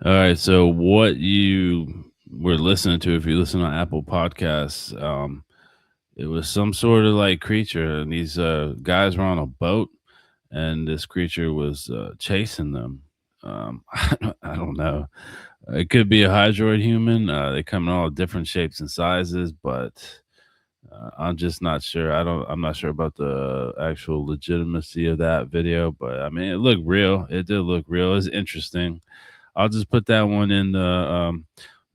All right, so what you were listening to, if you listen on Apple Podcasts, it was some sort of like creature, and these guys were on a boat, and this creature was chasing them. I don't know. It could be a hydroid human. They come in all different shapes and sizes, but I'm just not sure. I'm not sure about the actual legitimacy of that video, but I mean, it looked real. It did look real. It's interesting. I'll just put that one in the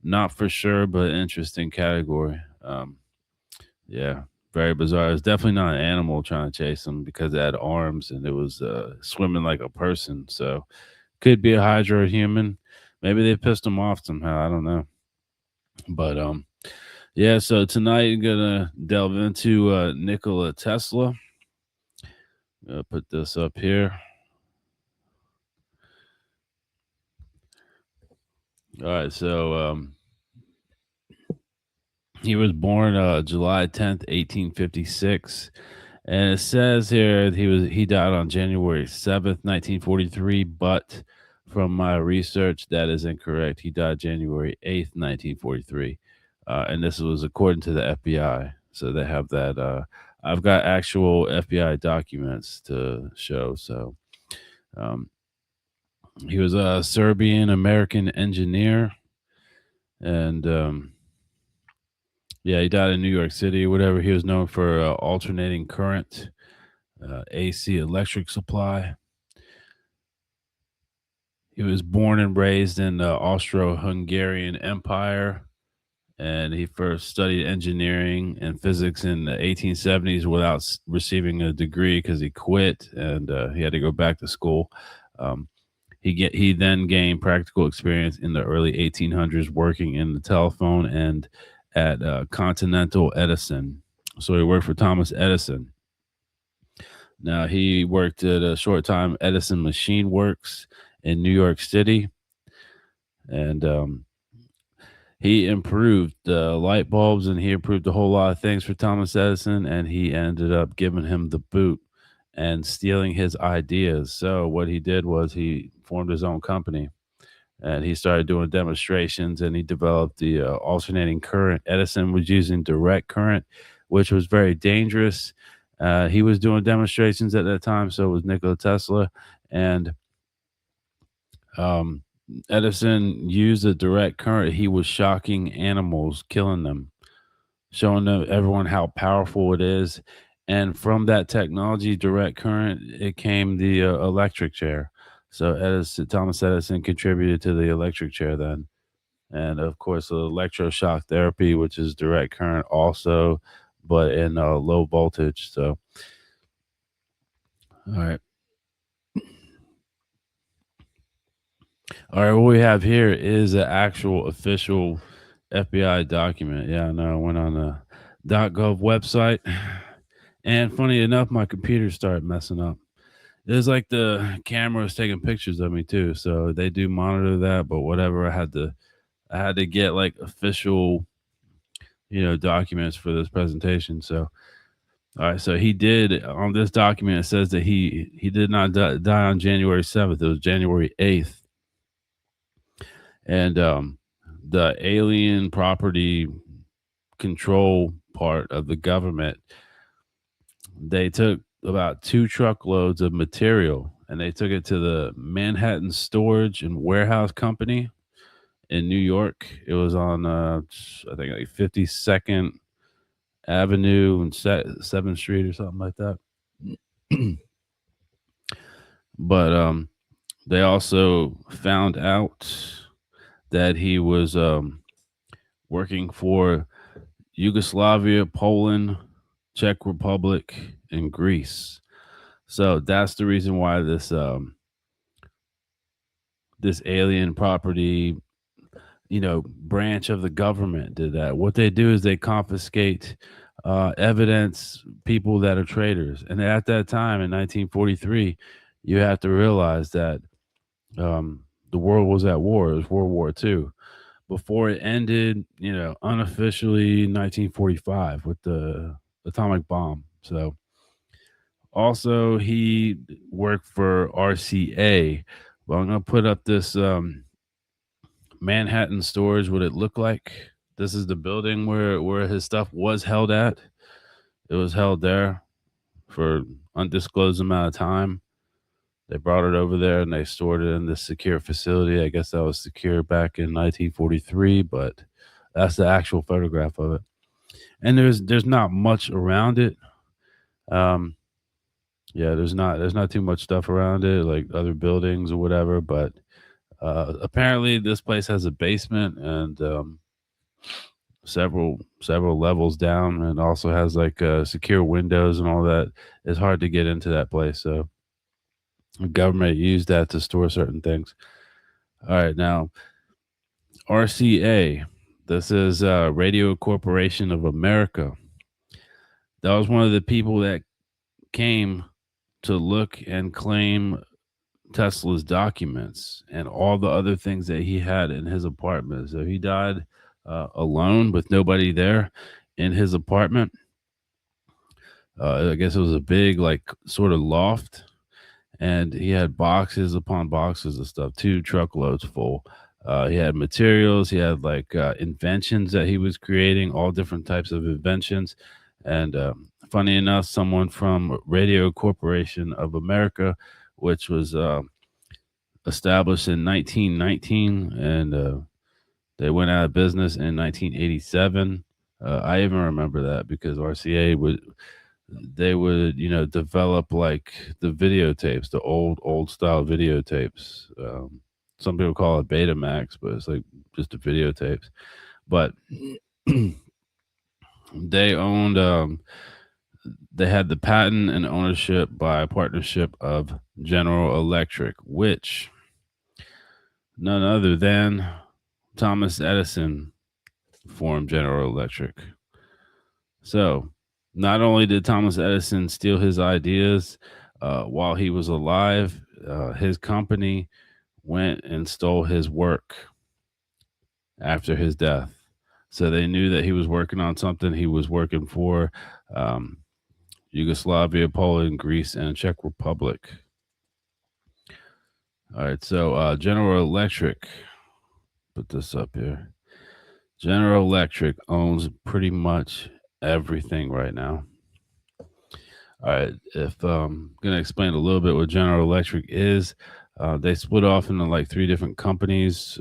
not for sure, but interesting category. Yeah, very bizarre. It's definitely not an animal trying to chase them because it had arms and it was swimming like a person. So could be a hydroid human. Maybe they pissed him off somehow. I don't know. But yeah, so tonight I'm gonna delve into Nikola Tesla. Put this up here. All right, so he was born July 10th, 1856. And it says here he died on January 7th, 1943, but from my research that is incorrect. He died January 8th, 1943. And this was according to the FBI. So they have that I've got actual FBI documents to show. So um, he was a Serbian American engineer, and yeah, he died in New York City, whatever. He was known for alternating current, AC electric supply. He was born and raised in the Austro-Hungarian Empire, and he first studied engineering and physics in the 1870s without receiving a degree because he quit and he had to go back to school. Um, he then gained practical experience in the early 1800s working in the telephone and at Continental Edison. So he worked for Thomas Edison. Now he worked at a short time Edison Machine Works in New York City, and he improved light bulbs, and he improved a whole lot of things for Thomas Edison, and he ended up giving him the boot and stealing his ideas. So what he did was he formed his own company, and he started doing demonstrations, and he developed the alternating current. Edison was using direct current, which was very dangerous. He was doing demonstrations at that time, so was Nikola Tesla, and Edison used a direct current. He was shocking animals, killing them, showing everyone how powerful it is. And from that technology, direct current, it came the electric chair. So Thomas Edison contributed to the electric chair then. And of course, the electroshock therapy, which is direct current also, but in low voltage. So, all right. All right, what we have here is an actual official FBI document. Yeah, no, I went on the .gov website, and funny enough, my computer started messing up. It was like the camera was taking pictures of me too, so they do monitor that. But whatever, I had to get like official, documents for this presentation. So, all right, so he did on this document. It says that he did not die on January 7th. It was January 8th. And the alien property control part of the government, they took about 2 truckloads of material and they took it to the Manhattan Storage and Warehouse Company in New York. It was on I think like 52nd Avenue and 7th Street or something like that. But they also found out that he was working for Yugoslavia, Poland, Czech Republic, and Greece. So that's the reason why this alien property, branch of the government did that. What they do is they confiscate evidence, people that are traitors. And at that time in 1943, you have to realize that the world was at war. It was World War II. Before it ended, unofficially 1945 with the atomic bomb. So also he worked for RCA. Well, I'm going to put up this Manhattan storage, what it looked like. This is the building where his stuff was held at. It was held there for undisclosed amount of time. They brought it over there and they stored it in this secure facility. I guess that was secure back in 1943, but that's the actual photograph of it. And there's not much around it. Yeah, there's not too much stuff around it, like other buildings or whatever. But apparently, this place has a basement and several levels down, and also has like secure windows and all that. It's hard to get into that place, so the government used that to store certain things. All right, now RCA. This is Radio Corporation of America. That was one of the people that came to look and claim Tesla's documents and all the other things that he had in his apartment. So he died alone with nobody there in his apartment. I guess it was a big, like, sort of loft, and he had boxes upon boxes of stuff, 2 truckloads full. He had materials, he had like inventions that he was creating, all different types of inventions. And funny enough, someone from Radio Corporation of America, which was established in 1919, and they went out of business in 1987. I even remember that because RCA would develop like the videotapes, the old style videotapes. Some people call it Betamax, but it's like just the videotapes. But they owned they had the patent and ownership by partnership of General Electric, which none other than Thomas Edison formed General Electric. So not only did Thomas Edison steal his ideas while he was alive, his company went and stole his work after his death. So they knew that he was working on something. He was working for Yugoslavia, Poland, Greece, and Czech Republic. All right, so General Electric, put this up here. General Electric owns pretty much everything right now. All right, if I'm gonna explain a little bit what General Electric is, they split off into like 3 different companies.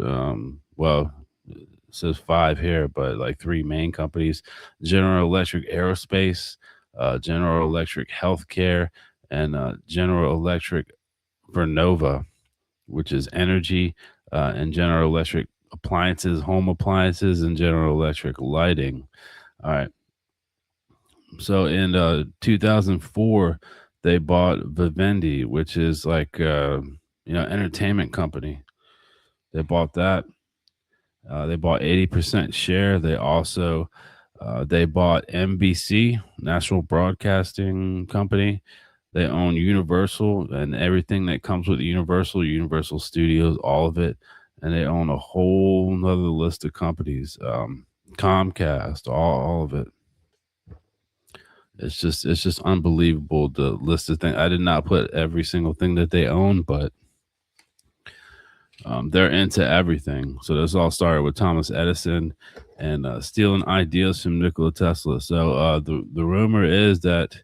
Well, it says 5 here, but like 3 main companies: General Electric Aerospace, General Electric Healthcare, and General Electric Vernova, which is energy, and General Electric Appliances, home appliances, and General Electric lighting. All right. So in 2004, they bought Vivendi, which is like entertainment company. They bought that. They bought 80% share. They also they bought NBC, National Broadcasting Company. They own Universal and everything that comes with Universal Studios, all of it. And they own a whole nother list of companies, Comcast, all of it. It's just unbelievable, the list of things. I did not put every single thing that they own, but they're into everything. So this all started with Thomas Edison and stealing ideas from Nikola Tesla. So the rumor is that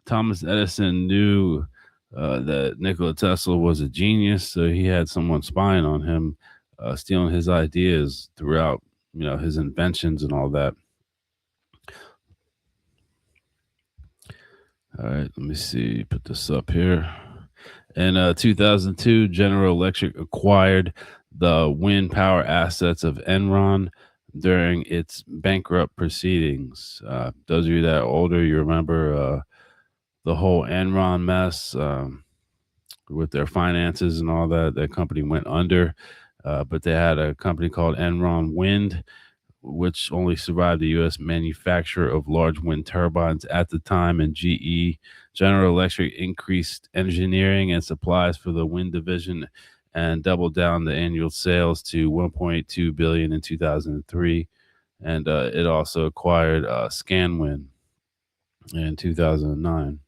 Thomas Edison knew that Nikola Tesla was a genius, so he had someone spying on him, stealing his ideas throughout, his inventions and all that. All right, let me see. Put this up here. In 2002, General Electric acquired the wind power assets of Enron during its bankrupt proceedings. Those of you that are older, you remember the whole Enron mess with their finances and all that. That company went under, but they had a company called Enron Wind, which only survived the U.S. manufacturer of large wind turbines at the time, and GE. General Electric increased engineering and supplies for the wind division and doubled down the annual sales to $1.2 billion in 2003. And it also acquired Scanwind in 2009.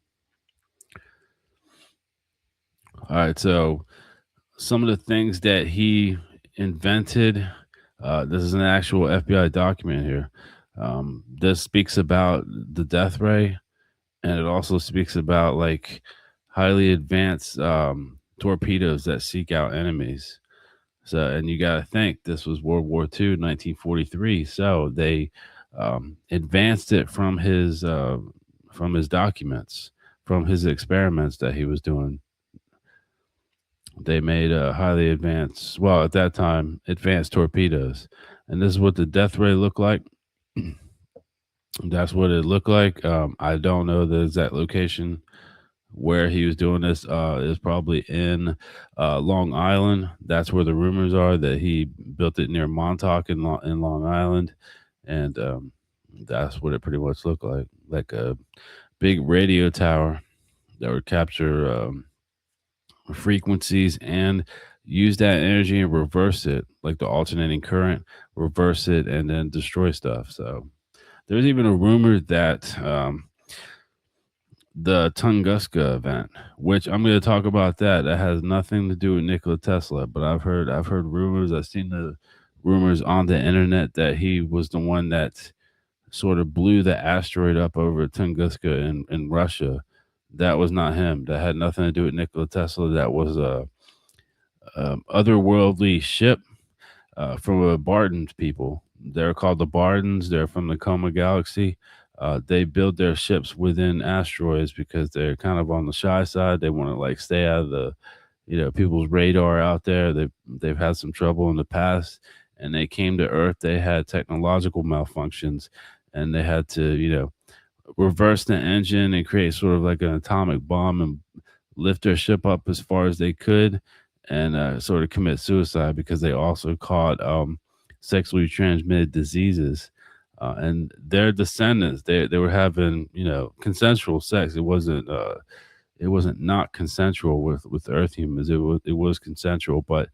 All right, so some of the things that he invented. This is an actual FBI document here. This speaks about the death ray, and it also speaks about like highly advanced torpedoes that seek out enemies. So, and you got to think this was World War II, 1943. So they advanced it from his documents, from his experiments that he was doing. They made highly advanced, well, at that time, advanced torpedoes. And this is what the death ray looked like. That's what it looked like. I don't know the exact location where he was doing this. Is probably in Long Island. That's where the rumors are that he built it near Montauk in Long Island. And that's what it pretty much looked like a big radio tower. that would capture frequencies and use that energy and reverse it, like the alternating current, reverse it, and then destroy stuff. So there's even a rumor that the Tunguska event, which I'm going to talk about that has nothing to do with Nikola Tesla, but I've heard rumors. I've seen the rumors on the internet that he was the one that sort of blew the asteroid up over Tunguska in Russia. That was not him. That had nothing to do with Nikola Tesla. That was a otherworldly ship from a Bardens people. They're called the Bardens. They're from the Coma Galaxy. They build their ships within asteroids because they're kind of on the shy side. They want to like stay out of the, people's radar out there. They've had some trouble in the past, and they came to Earth. They had technological malfunctions, and they had to, reverse the engine and create sort of like an atomic bomb and lift their ship up as far as they could, and sort of commit suicide because they also caught sexually transmitted diseases. And their descendants, they were having consensual sex. It wasn't not consensual with Earth humans. It was consensual, but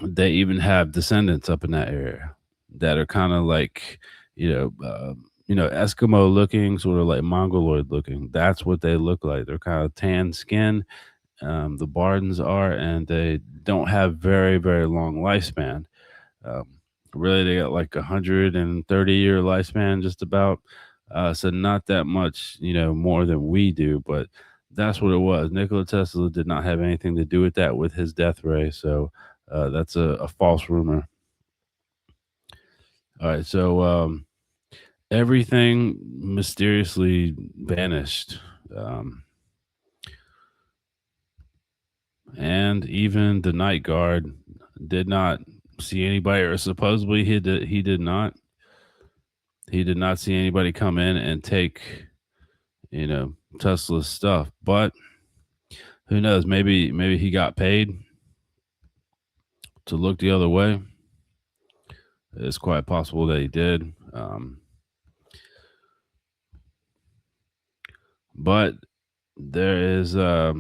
they even have descendants up in that area that are kind of like Eskimo looking, sort of like Mongoloid looking. That's what they look like. They're kind of tan skin. The Bardens are, and they don't have very, very long lifespan. Um, Really, they got like 130-year lifespan, just about. So not that much, more than we do, but that's what it was. Nikola Tesla did not have anything to do with that with his death ray. So that's a false rumor. All right, so everything mysteriously vanished. And even the night guard did not see anybody, or supposedly he did not see anybody come in and take Tesla's stuff. But who knows, maybe he got paid to look the other way. It's quite possible that he did. But there is so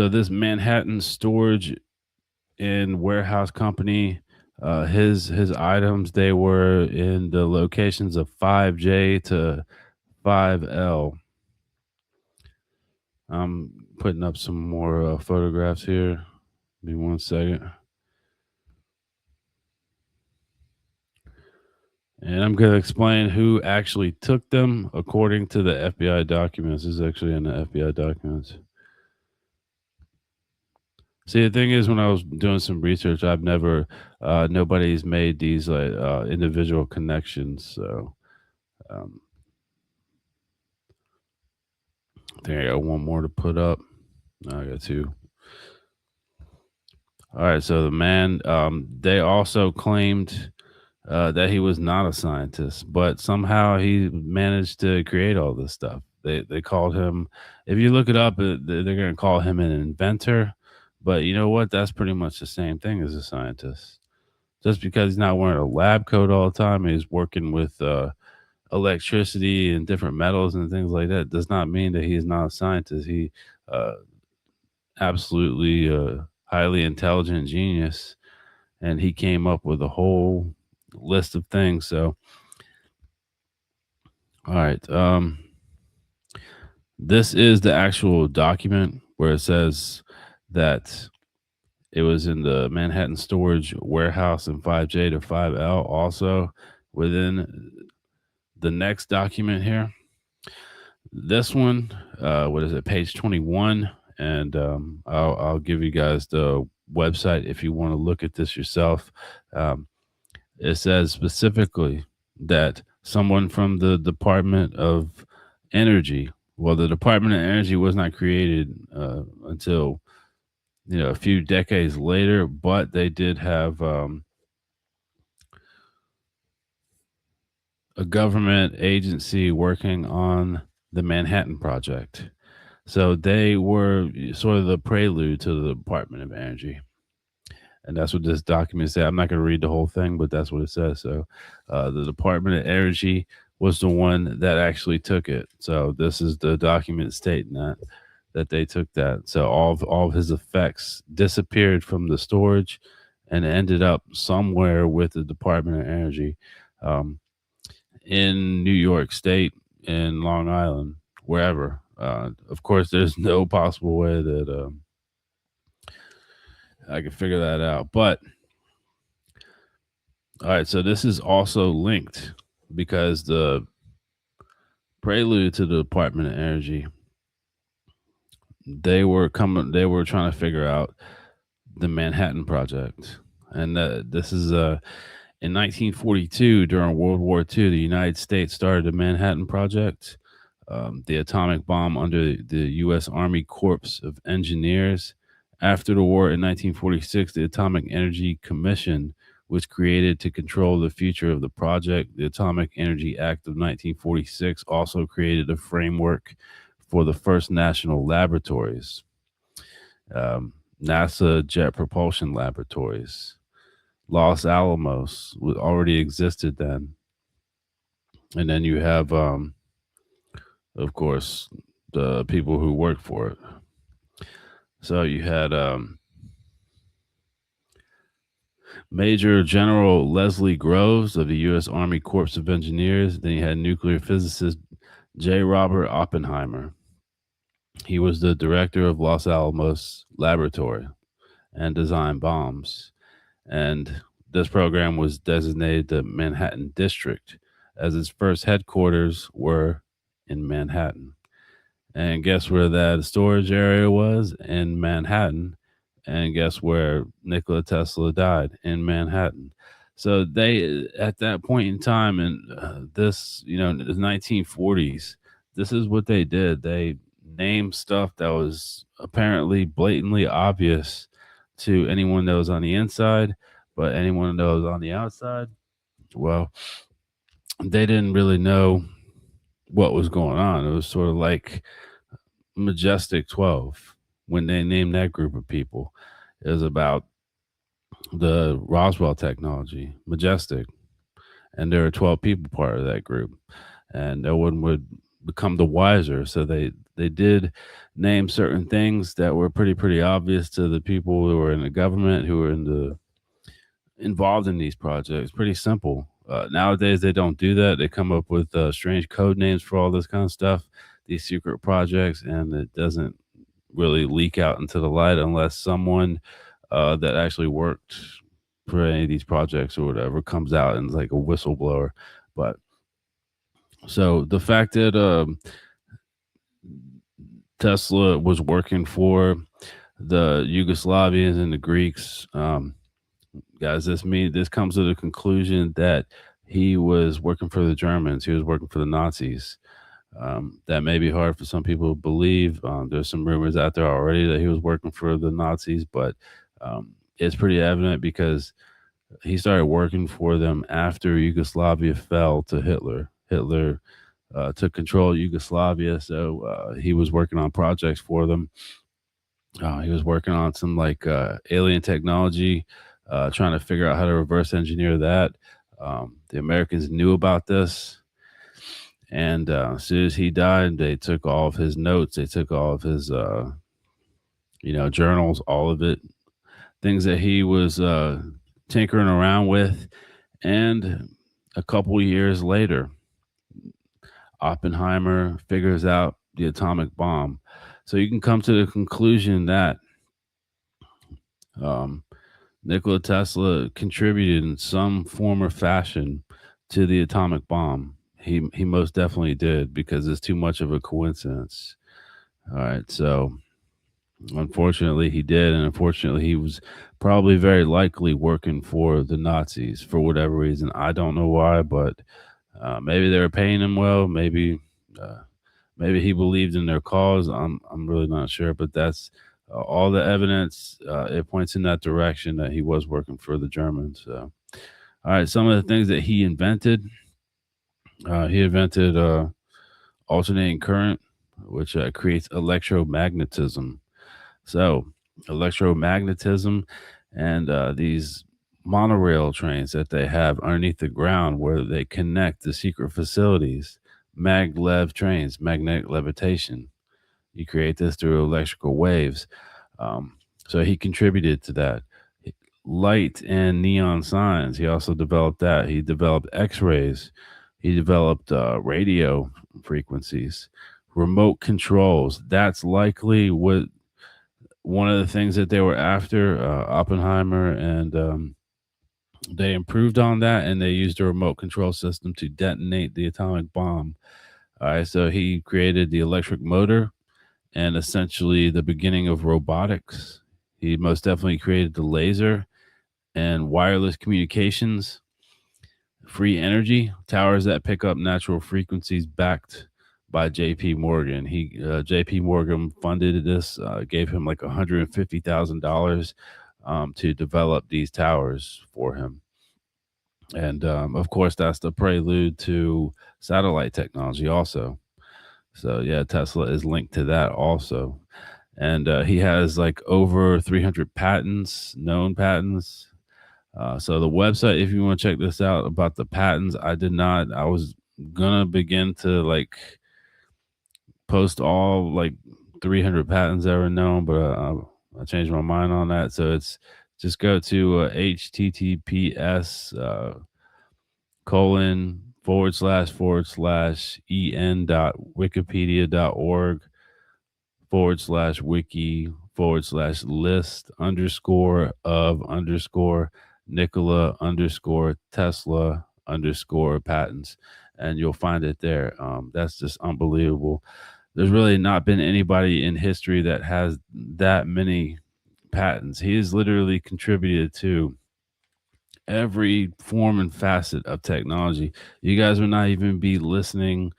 this Manhattan storage and warehouse company, his items, they were in the locations of 5J to 5L. I'm putting up some more photographs here. Give me 1 second. And I'm going to explain who actually took them according to the FBI documents. This is actually in the FBI documents. See, the thing is, when I was doing some research, nobody's made these like individual connections. So I think I got one more to put up. No, I got two. All right. So the man, they also claimed that he was not a scientist, but somehow he managed to create all this stuff. They called him, if you look it up, they're going to call him an inventor. But you know what? That's pretty much the same thing as a scientist. Just because he's not wearing a lab coat all the time, he's working with electricity and different metals and things like that, does not mean that he is not a scientist. He absolutely highly intelligent genius, and he came up with a whole list of things. So, all right. This is the actual document where it says that it was in the Manhattan storage warehouse in 5J to 5L. Also, within the next document here, this one, what is it, page 21? And I'll give you guys the website if you want to look at this yourself. It says specifically that someone from the Department of Energy, well, the Department of Energy was not created until a few decades later, but they did have a government agency working on the Manhattan Project. So they were sort of the prelude to the Department of Energy. And that's what this document says. I'm not going to read the whole thing, but that's what it says. So the Department of Energy was the one that actually took it. So this is the document stating that they took that. So all of his effects disappeared from the storage and ended up somewhere with the Department of Energy, um, in New York State, in Long Island, wherever. Of course, there's no possible way that I can figure that out. But all right, so this is also linked because the prelude to the Department of Energy, they were trying to figure out the Manhattan Project, and this is in 1942 during World War II, the United States started the Manhattan Project, the atomic bomb under the U.S. Army Corps of Engineers. After the war in 1946, the Atomic Energy Commission was created to control the future of the project. The Atomic Energy Act of 1946 also created a framework for the first national laboratories, NASA Jet Propulsion Laboratories. Los Alamos already existed then. And then you have, of course, the people who work for it. So you had Major General Leslie Groves of the U.S. Army Corps of Engineers. Then you had nuclear physicist J. Robert Oppenheimer. He was the director of Los Alamos Laboratory and designed bombs. And this program was designated the Manhattan District, as its first headquarters were in Manhattan. And guess where that storage area was? In Manhattan. And guess where Nikola Tesla died? In Manhattan. So they, at that point in time, in this, the 1940s, this is what they did. They named stuff that was apparently blatantly obvious to anyone that was on the inside, but anyone that was on the outside, well, they didn't really know what was going on. It was sort of like Majestic 12 when they named that group of people. It was about the Roswell technology, Majestic, and there were 12 people part of that group, and no one would become the wiser. So they did name certain things that were pretty obvious to the people who were in the government, who were involved in these projects. Pretty simple. Nowadays they don't do that. They come up with strange code names for all this kind of stuff, these secret projects, and it doesn't really leak out into the light unless someone that actually worked for any of these projects or whatever comes out and is like a whistleblower. But so the fact that Tesla was working for the Yugoslavians and the Greeks, guys, this comes to the conclusion that he was working for the Germans. He was working for the Nazis. That may be hard for some people to believe. There's some rumors out there already that he was working for the Nazis, but it's pretty evident because he started working for them after Yugoslavia fell to Hitler. Hitler took control of Yugoslavia, so he was working on projects for them. He was working on some like alien technology, trying to figure out how to reverse engineer that. The Americans knew about this. And as soon as he died, they took all of his notes. They took all of his, journals, all of it, things that he was tinkering around with. And a couple years later, Oppenheimer figures out the atomic bomb. So you can come to the conclusion that Nikola Tesla contributed in some form or fashion to the atomic bomb. He most definitely did, because it's too much of a coincidence. All right, so unfortunately he did, and unfortunately he was probably very likely working for the Nazis for whatever reason. I don't know why, but maybe they were paying him well. Maybe he believed in their cause. I'm really not sure, but that's all the evidence. It points in that direction that he was working for the Germans. So, all right, some of the things that he invented. He invented alternating current, which creates electromagnetism. So electromagnetism and these monorail trains that they have underneath the ground where they connect the secret facilities. Maglev trains, magnetic levitation. You create this through electrical waves. Um, so he contributed to that. Light and neon signs. He also developed that. He developed X-rays. He developed radio frequencies, remote controls. That's likely what one of the things that they were after. Oppenheimer and they improved on that, and they used a remote control system to detonate the atomic bomb. All right, so he created the electric motor and essentially the beginning of robotics. He most definitely created the laser and wireless communications, free energy, towers that pick up natural frequencies backed by JP Morgan. JP Morgan funded this, gave him like $150,000 to develop these towers for him. And of course, that's the prelude to satellite technology also. So yeah, Tesla is linked to that also. And he has like over 300 patents, known patents. So the website, if you want to check this out about the patents, I was gonna begin to like post all like 300 patents ever known, but I changed my mind on that. So it's just go to https colon / en.wikipedia.org / wiki / list _of _ Nikola _Tesla _ patents, and you'll find it there. That's just unbelievable. There's really not been anybody in history that has that many patents. He has literally contributed to every form and facet of technology. You guys would not even be listening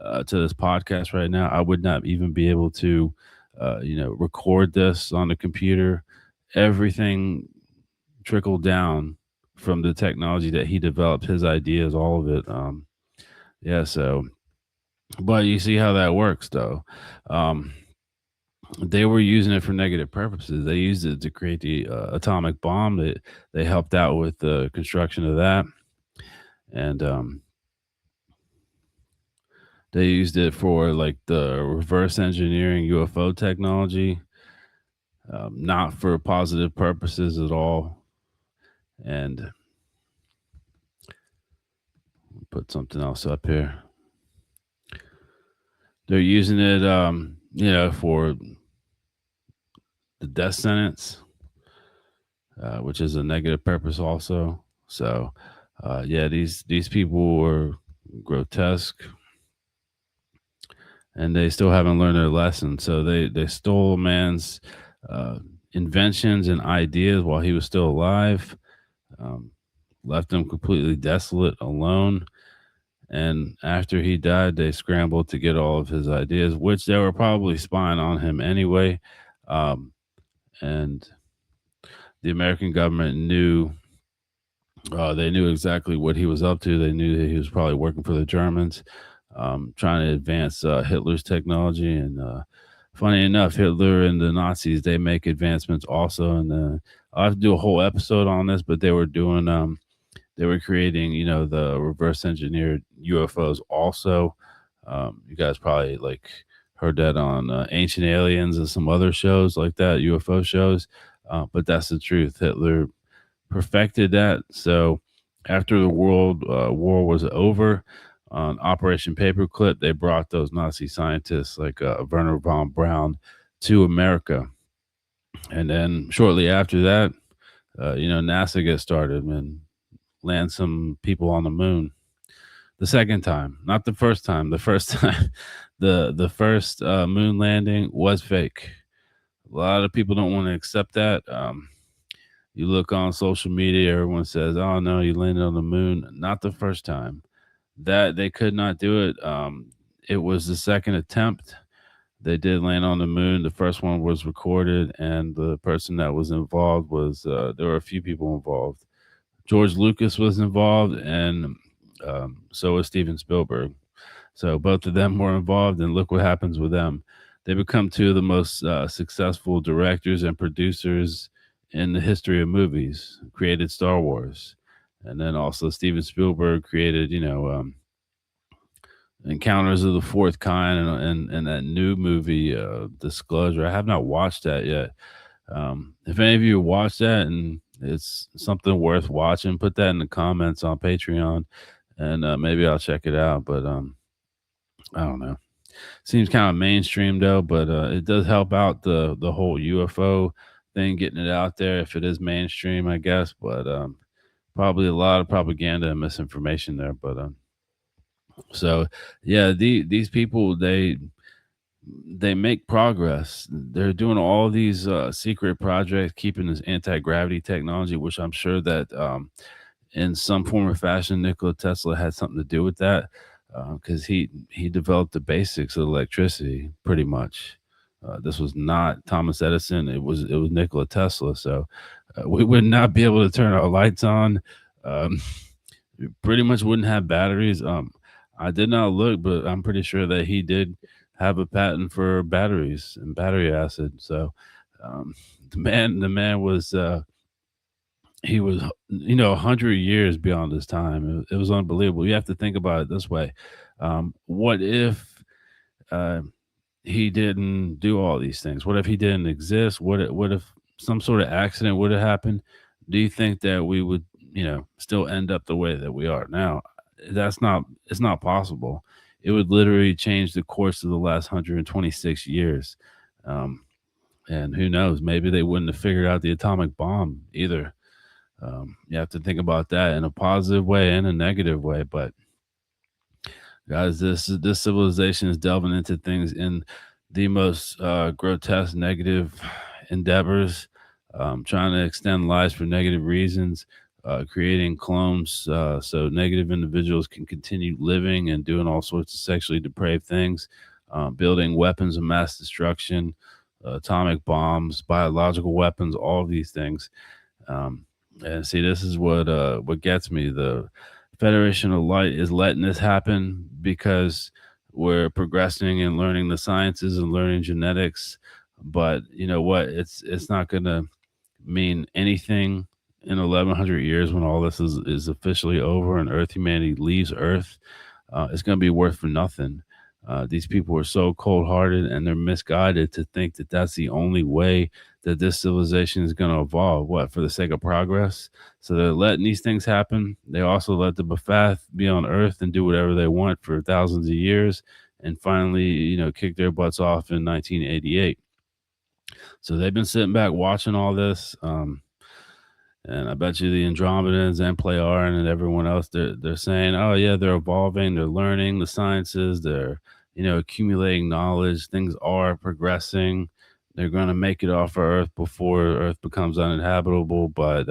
to this podcast right now. I would not even be able to, record this on the computer. Everything trickled down from the technology that he developed, his ideas, all of it. But you see how that works, though. They were using it for negative purposes. They used it to create the atomic bomb. They helped out with the construction of that, and they used it for like the reverse engineering UFO technology, not for positive purposes at all. And put something else up here. They're using it, for the death sentence, which is a negative purpose also. So, these people were grotesque, and they still haven't learned their lesson. So they stole a man's inventions and ideas while he was still alive, left him completely desolate, alone. And after he died, they scrambled to get all of his ideas, which they were probably spying on him anyway. And the American government knew, they knew exactly what he was up to. They knew that he was probably working for the Germans, trying to advance Hitler's technology. And funny enough, Hitler and the Nazis, they make advancements also. And I'll have to do a whole episode on this, but they were doing, they were creating, the reverse engineered UFOs also. You guys probably like heard that on Ancient Aliens and some other shows like that, UFO shows. But that's the truth. Hitler perfected that. So after the World War was over, on Operation Paperclip, they brought those Nazi scientists like Werner von Braun to America. And then shortly after that, NASA gets started and land some people on the moon. The second time, not the first time. The first time, the first moon landing was fake. A lot of people don't want to accept that. You look on social media, everyone says, "Oh no, you landed on the moon." Not the first time. That they could not do it. It was the second attempt. They did land on the moon. The first one was recorded, and the person that was involved was there were a few people involved. George Lucas was involved, and so was Steven Spielberg. So both of them were involved, and look what happens with them. They become two of the most successful directors and producers in the history of movies, created Star Wars. And then also Steven Spielberg created, Encounters of the Fourth Kind, and that new movie, Disclosure. I have not watched that yet. If any of you watch that and it's something worth watching, put that in the comments on Patreon, and maybe I'll check it out. But I don't know. Seems kind of mainstream though, but it does help out the whole UFO thing, getting it out there if it is mainstream, I guess. But probably a lot of propaganda and misinformation there. But so yeah, these people, they make progress. They're doing all these secret projects, keeping this anti-gravity technology, which I'm sure that in some form or fashion, Nikola Tesla had something to do with that, because he developed the basics of electricity pretty much. This was not Thomas Edison; it was Nikola Tesla. So we would not be able to turn our lights on. Um, we pretty much wouldn't have batteries. I did not look, but I'm pretty sure that he did have a patent for batteries and battery acid. So um, the man was. He was 100 years beyond his time. It was unbelievable. You have to think about it this way. What if uh, he didn't do all these things? What if he didn't exist? What if some sort of accident would have happened? Do you think that we would still end up the way that we are now? It's not possible. It would literally change the course of the last 126 years. um, and who knows, maybe they wouldn't have figured out the atomic bomb either. You have to think about that in a positive way and a negative way. But guys, this civilization is delving into things in the most grotesque, negative endeavors, trying to extend lives for negative reasons, creating clones so negative individuals can continue living and doing all sorts of sexually depraved things, building weapons of mass destruction, atomic bombs, biological weapons, all of these things. Um, and see, this is what gets me. The Federation of Light is letting this happen because we're progressing and learning the sciences and learning genetics. But you know what? It's not gonna mean anything in 1100 years when all this is officially over and Earth humanity leaves Earth. It's going to be worth for nothing. These people are so cold hearted and they're misguided to think that that's the only way that this civilization is going to evolve. What, for the sake of progress? So they're letting these things happen. They also let the Bephath be on Earth and do whatever they want for thousands of years, and finally, kick their butts off in 1988. So they've been sitting back watching all this. And I bet you the Andromedans and Plejaren and everyone else, they're saying, oh yeah, they're evolving, they're learning the sciences, they're accumulating knowledge, things are progressing. They're going to make it off our Earth before Earth becomes uninhabitable. But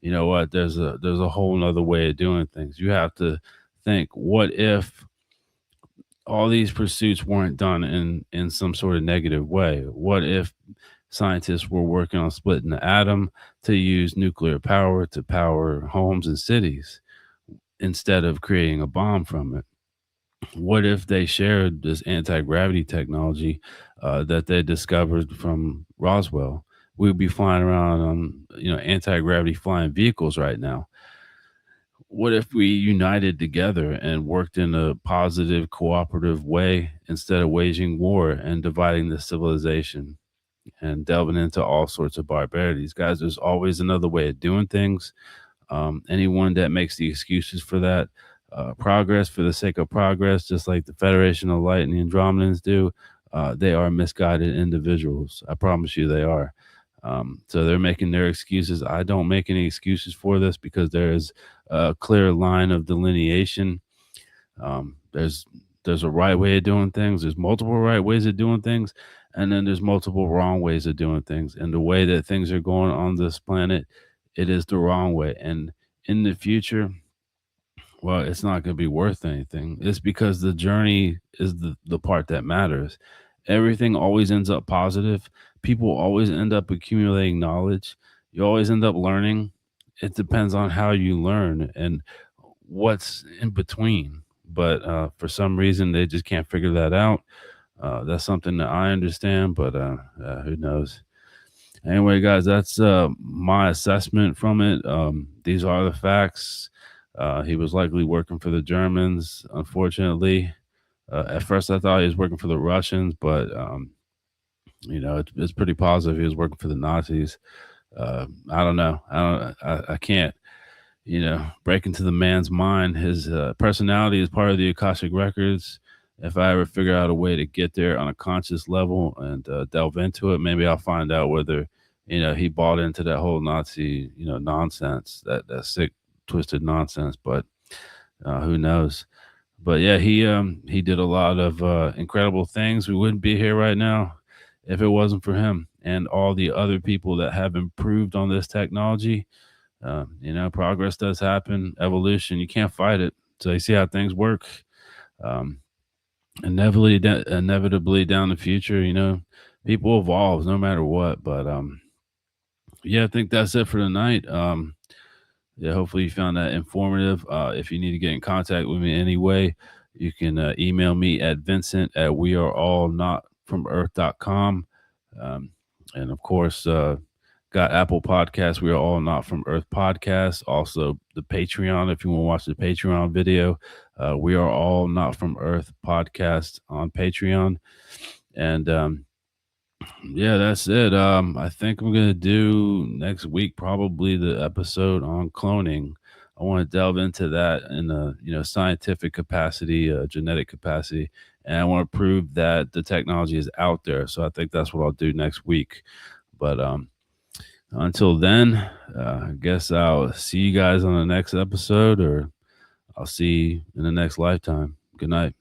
you know what? There's a whole nother way of doing things. You have to think, what if all these pursuits weren't done in some sort of negative way? What if scientists were working on splitting the atom to use nuclear power to power homes and cities instead of creating a bomb from it? What if they shared this anti-gravity technology that they discovered from Roswell? We'd be flying around on anti-gravity flying vehicles right now. What if we united together and worked in a positive, cooperative way instead of waging war and dividing the civilization and delving into all sorts of barbarities? Guys, there's always another way of doing things. Anyone that makes the excuses for that, progress for the sake of progress, just like the Federation of Light and the Andromedans do, they are misguided individuals. I promise you they are. So they're making their excuses. I don't make any excuses for this because there is a clear line of delineation. There's a right way of doing things. There's multiple right ways of doing things, and then there's multiple wrong ways of doing things. And the way that things are going on this planet, it is the wrong way. And in the future, well, it's not going to be worth anything. It's because the journey is the part that matters. Everything always ends up positive. People always end up accumulating knowledge. You always end up learning. It depends on how you learn and what's in between. But for some reason, they just can't figure that out. That's something that I understand, but who knows? Anyway, guys, that's my assessment from it. These are the facts. He was likely working for the Germans, unfortunately. At first, I thought he was working for the Russians, but it's pretty positive he was working for the Nazis. I don't know. I can't, break into the man's mind. His personality is part of the Akashic Records. If I ever figure out a way to get there on a conscious level and delve into it, maybe I'll find out whether, he bought into that whole Nazi, nonsense, that sick, twisted nonsense. But who knows? But yeah, he did a lot of incredible things. We wouldn't be here right now if it wasn't for him and all the other people that have improved on this technology. Progress does happen, evolution, you can't fight it. So you see how things work. Um, inevitably down the future, people evolve no matter what. But yeah, I think that's it for tonight. Yeah, hopefully you found that informative. If you need to get in contact with me anyway, you can email me at Vincent at weareallnotfromearth.com. And of course, got Apple Podcasts. We are all not from Earth podcast. Also the Patreon. If you want to watch the Patreon video, we are all not from Earth podcast on Patreon. And yeah, that's it. I think I'm gonna do next week probably the episode on cloning. I want to delve into that in a scientific capacity, genetic capacity, and I want to prove that the technology is out there. So I think that's what I'll do next week. But until then, I guess I'll see you guys on the next episode, or I'll see you in the next lifetime. Good night.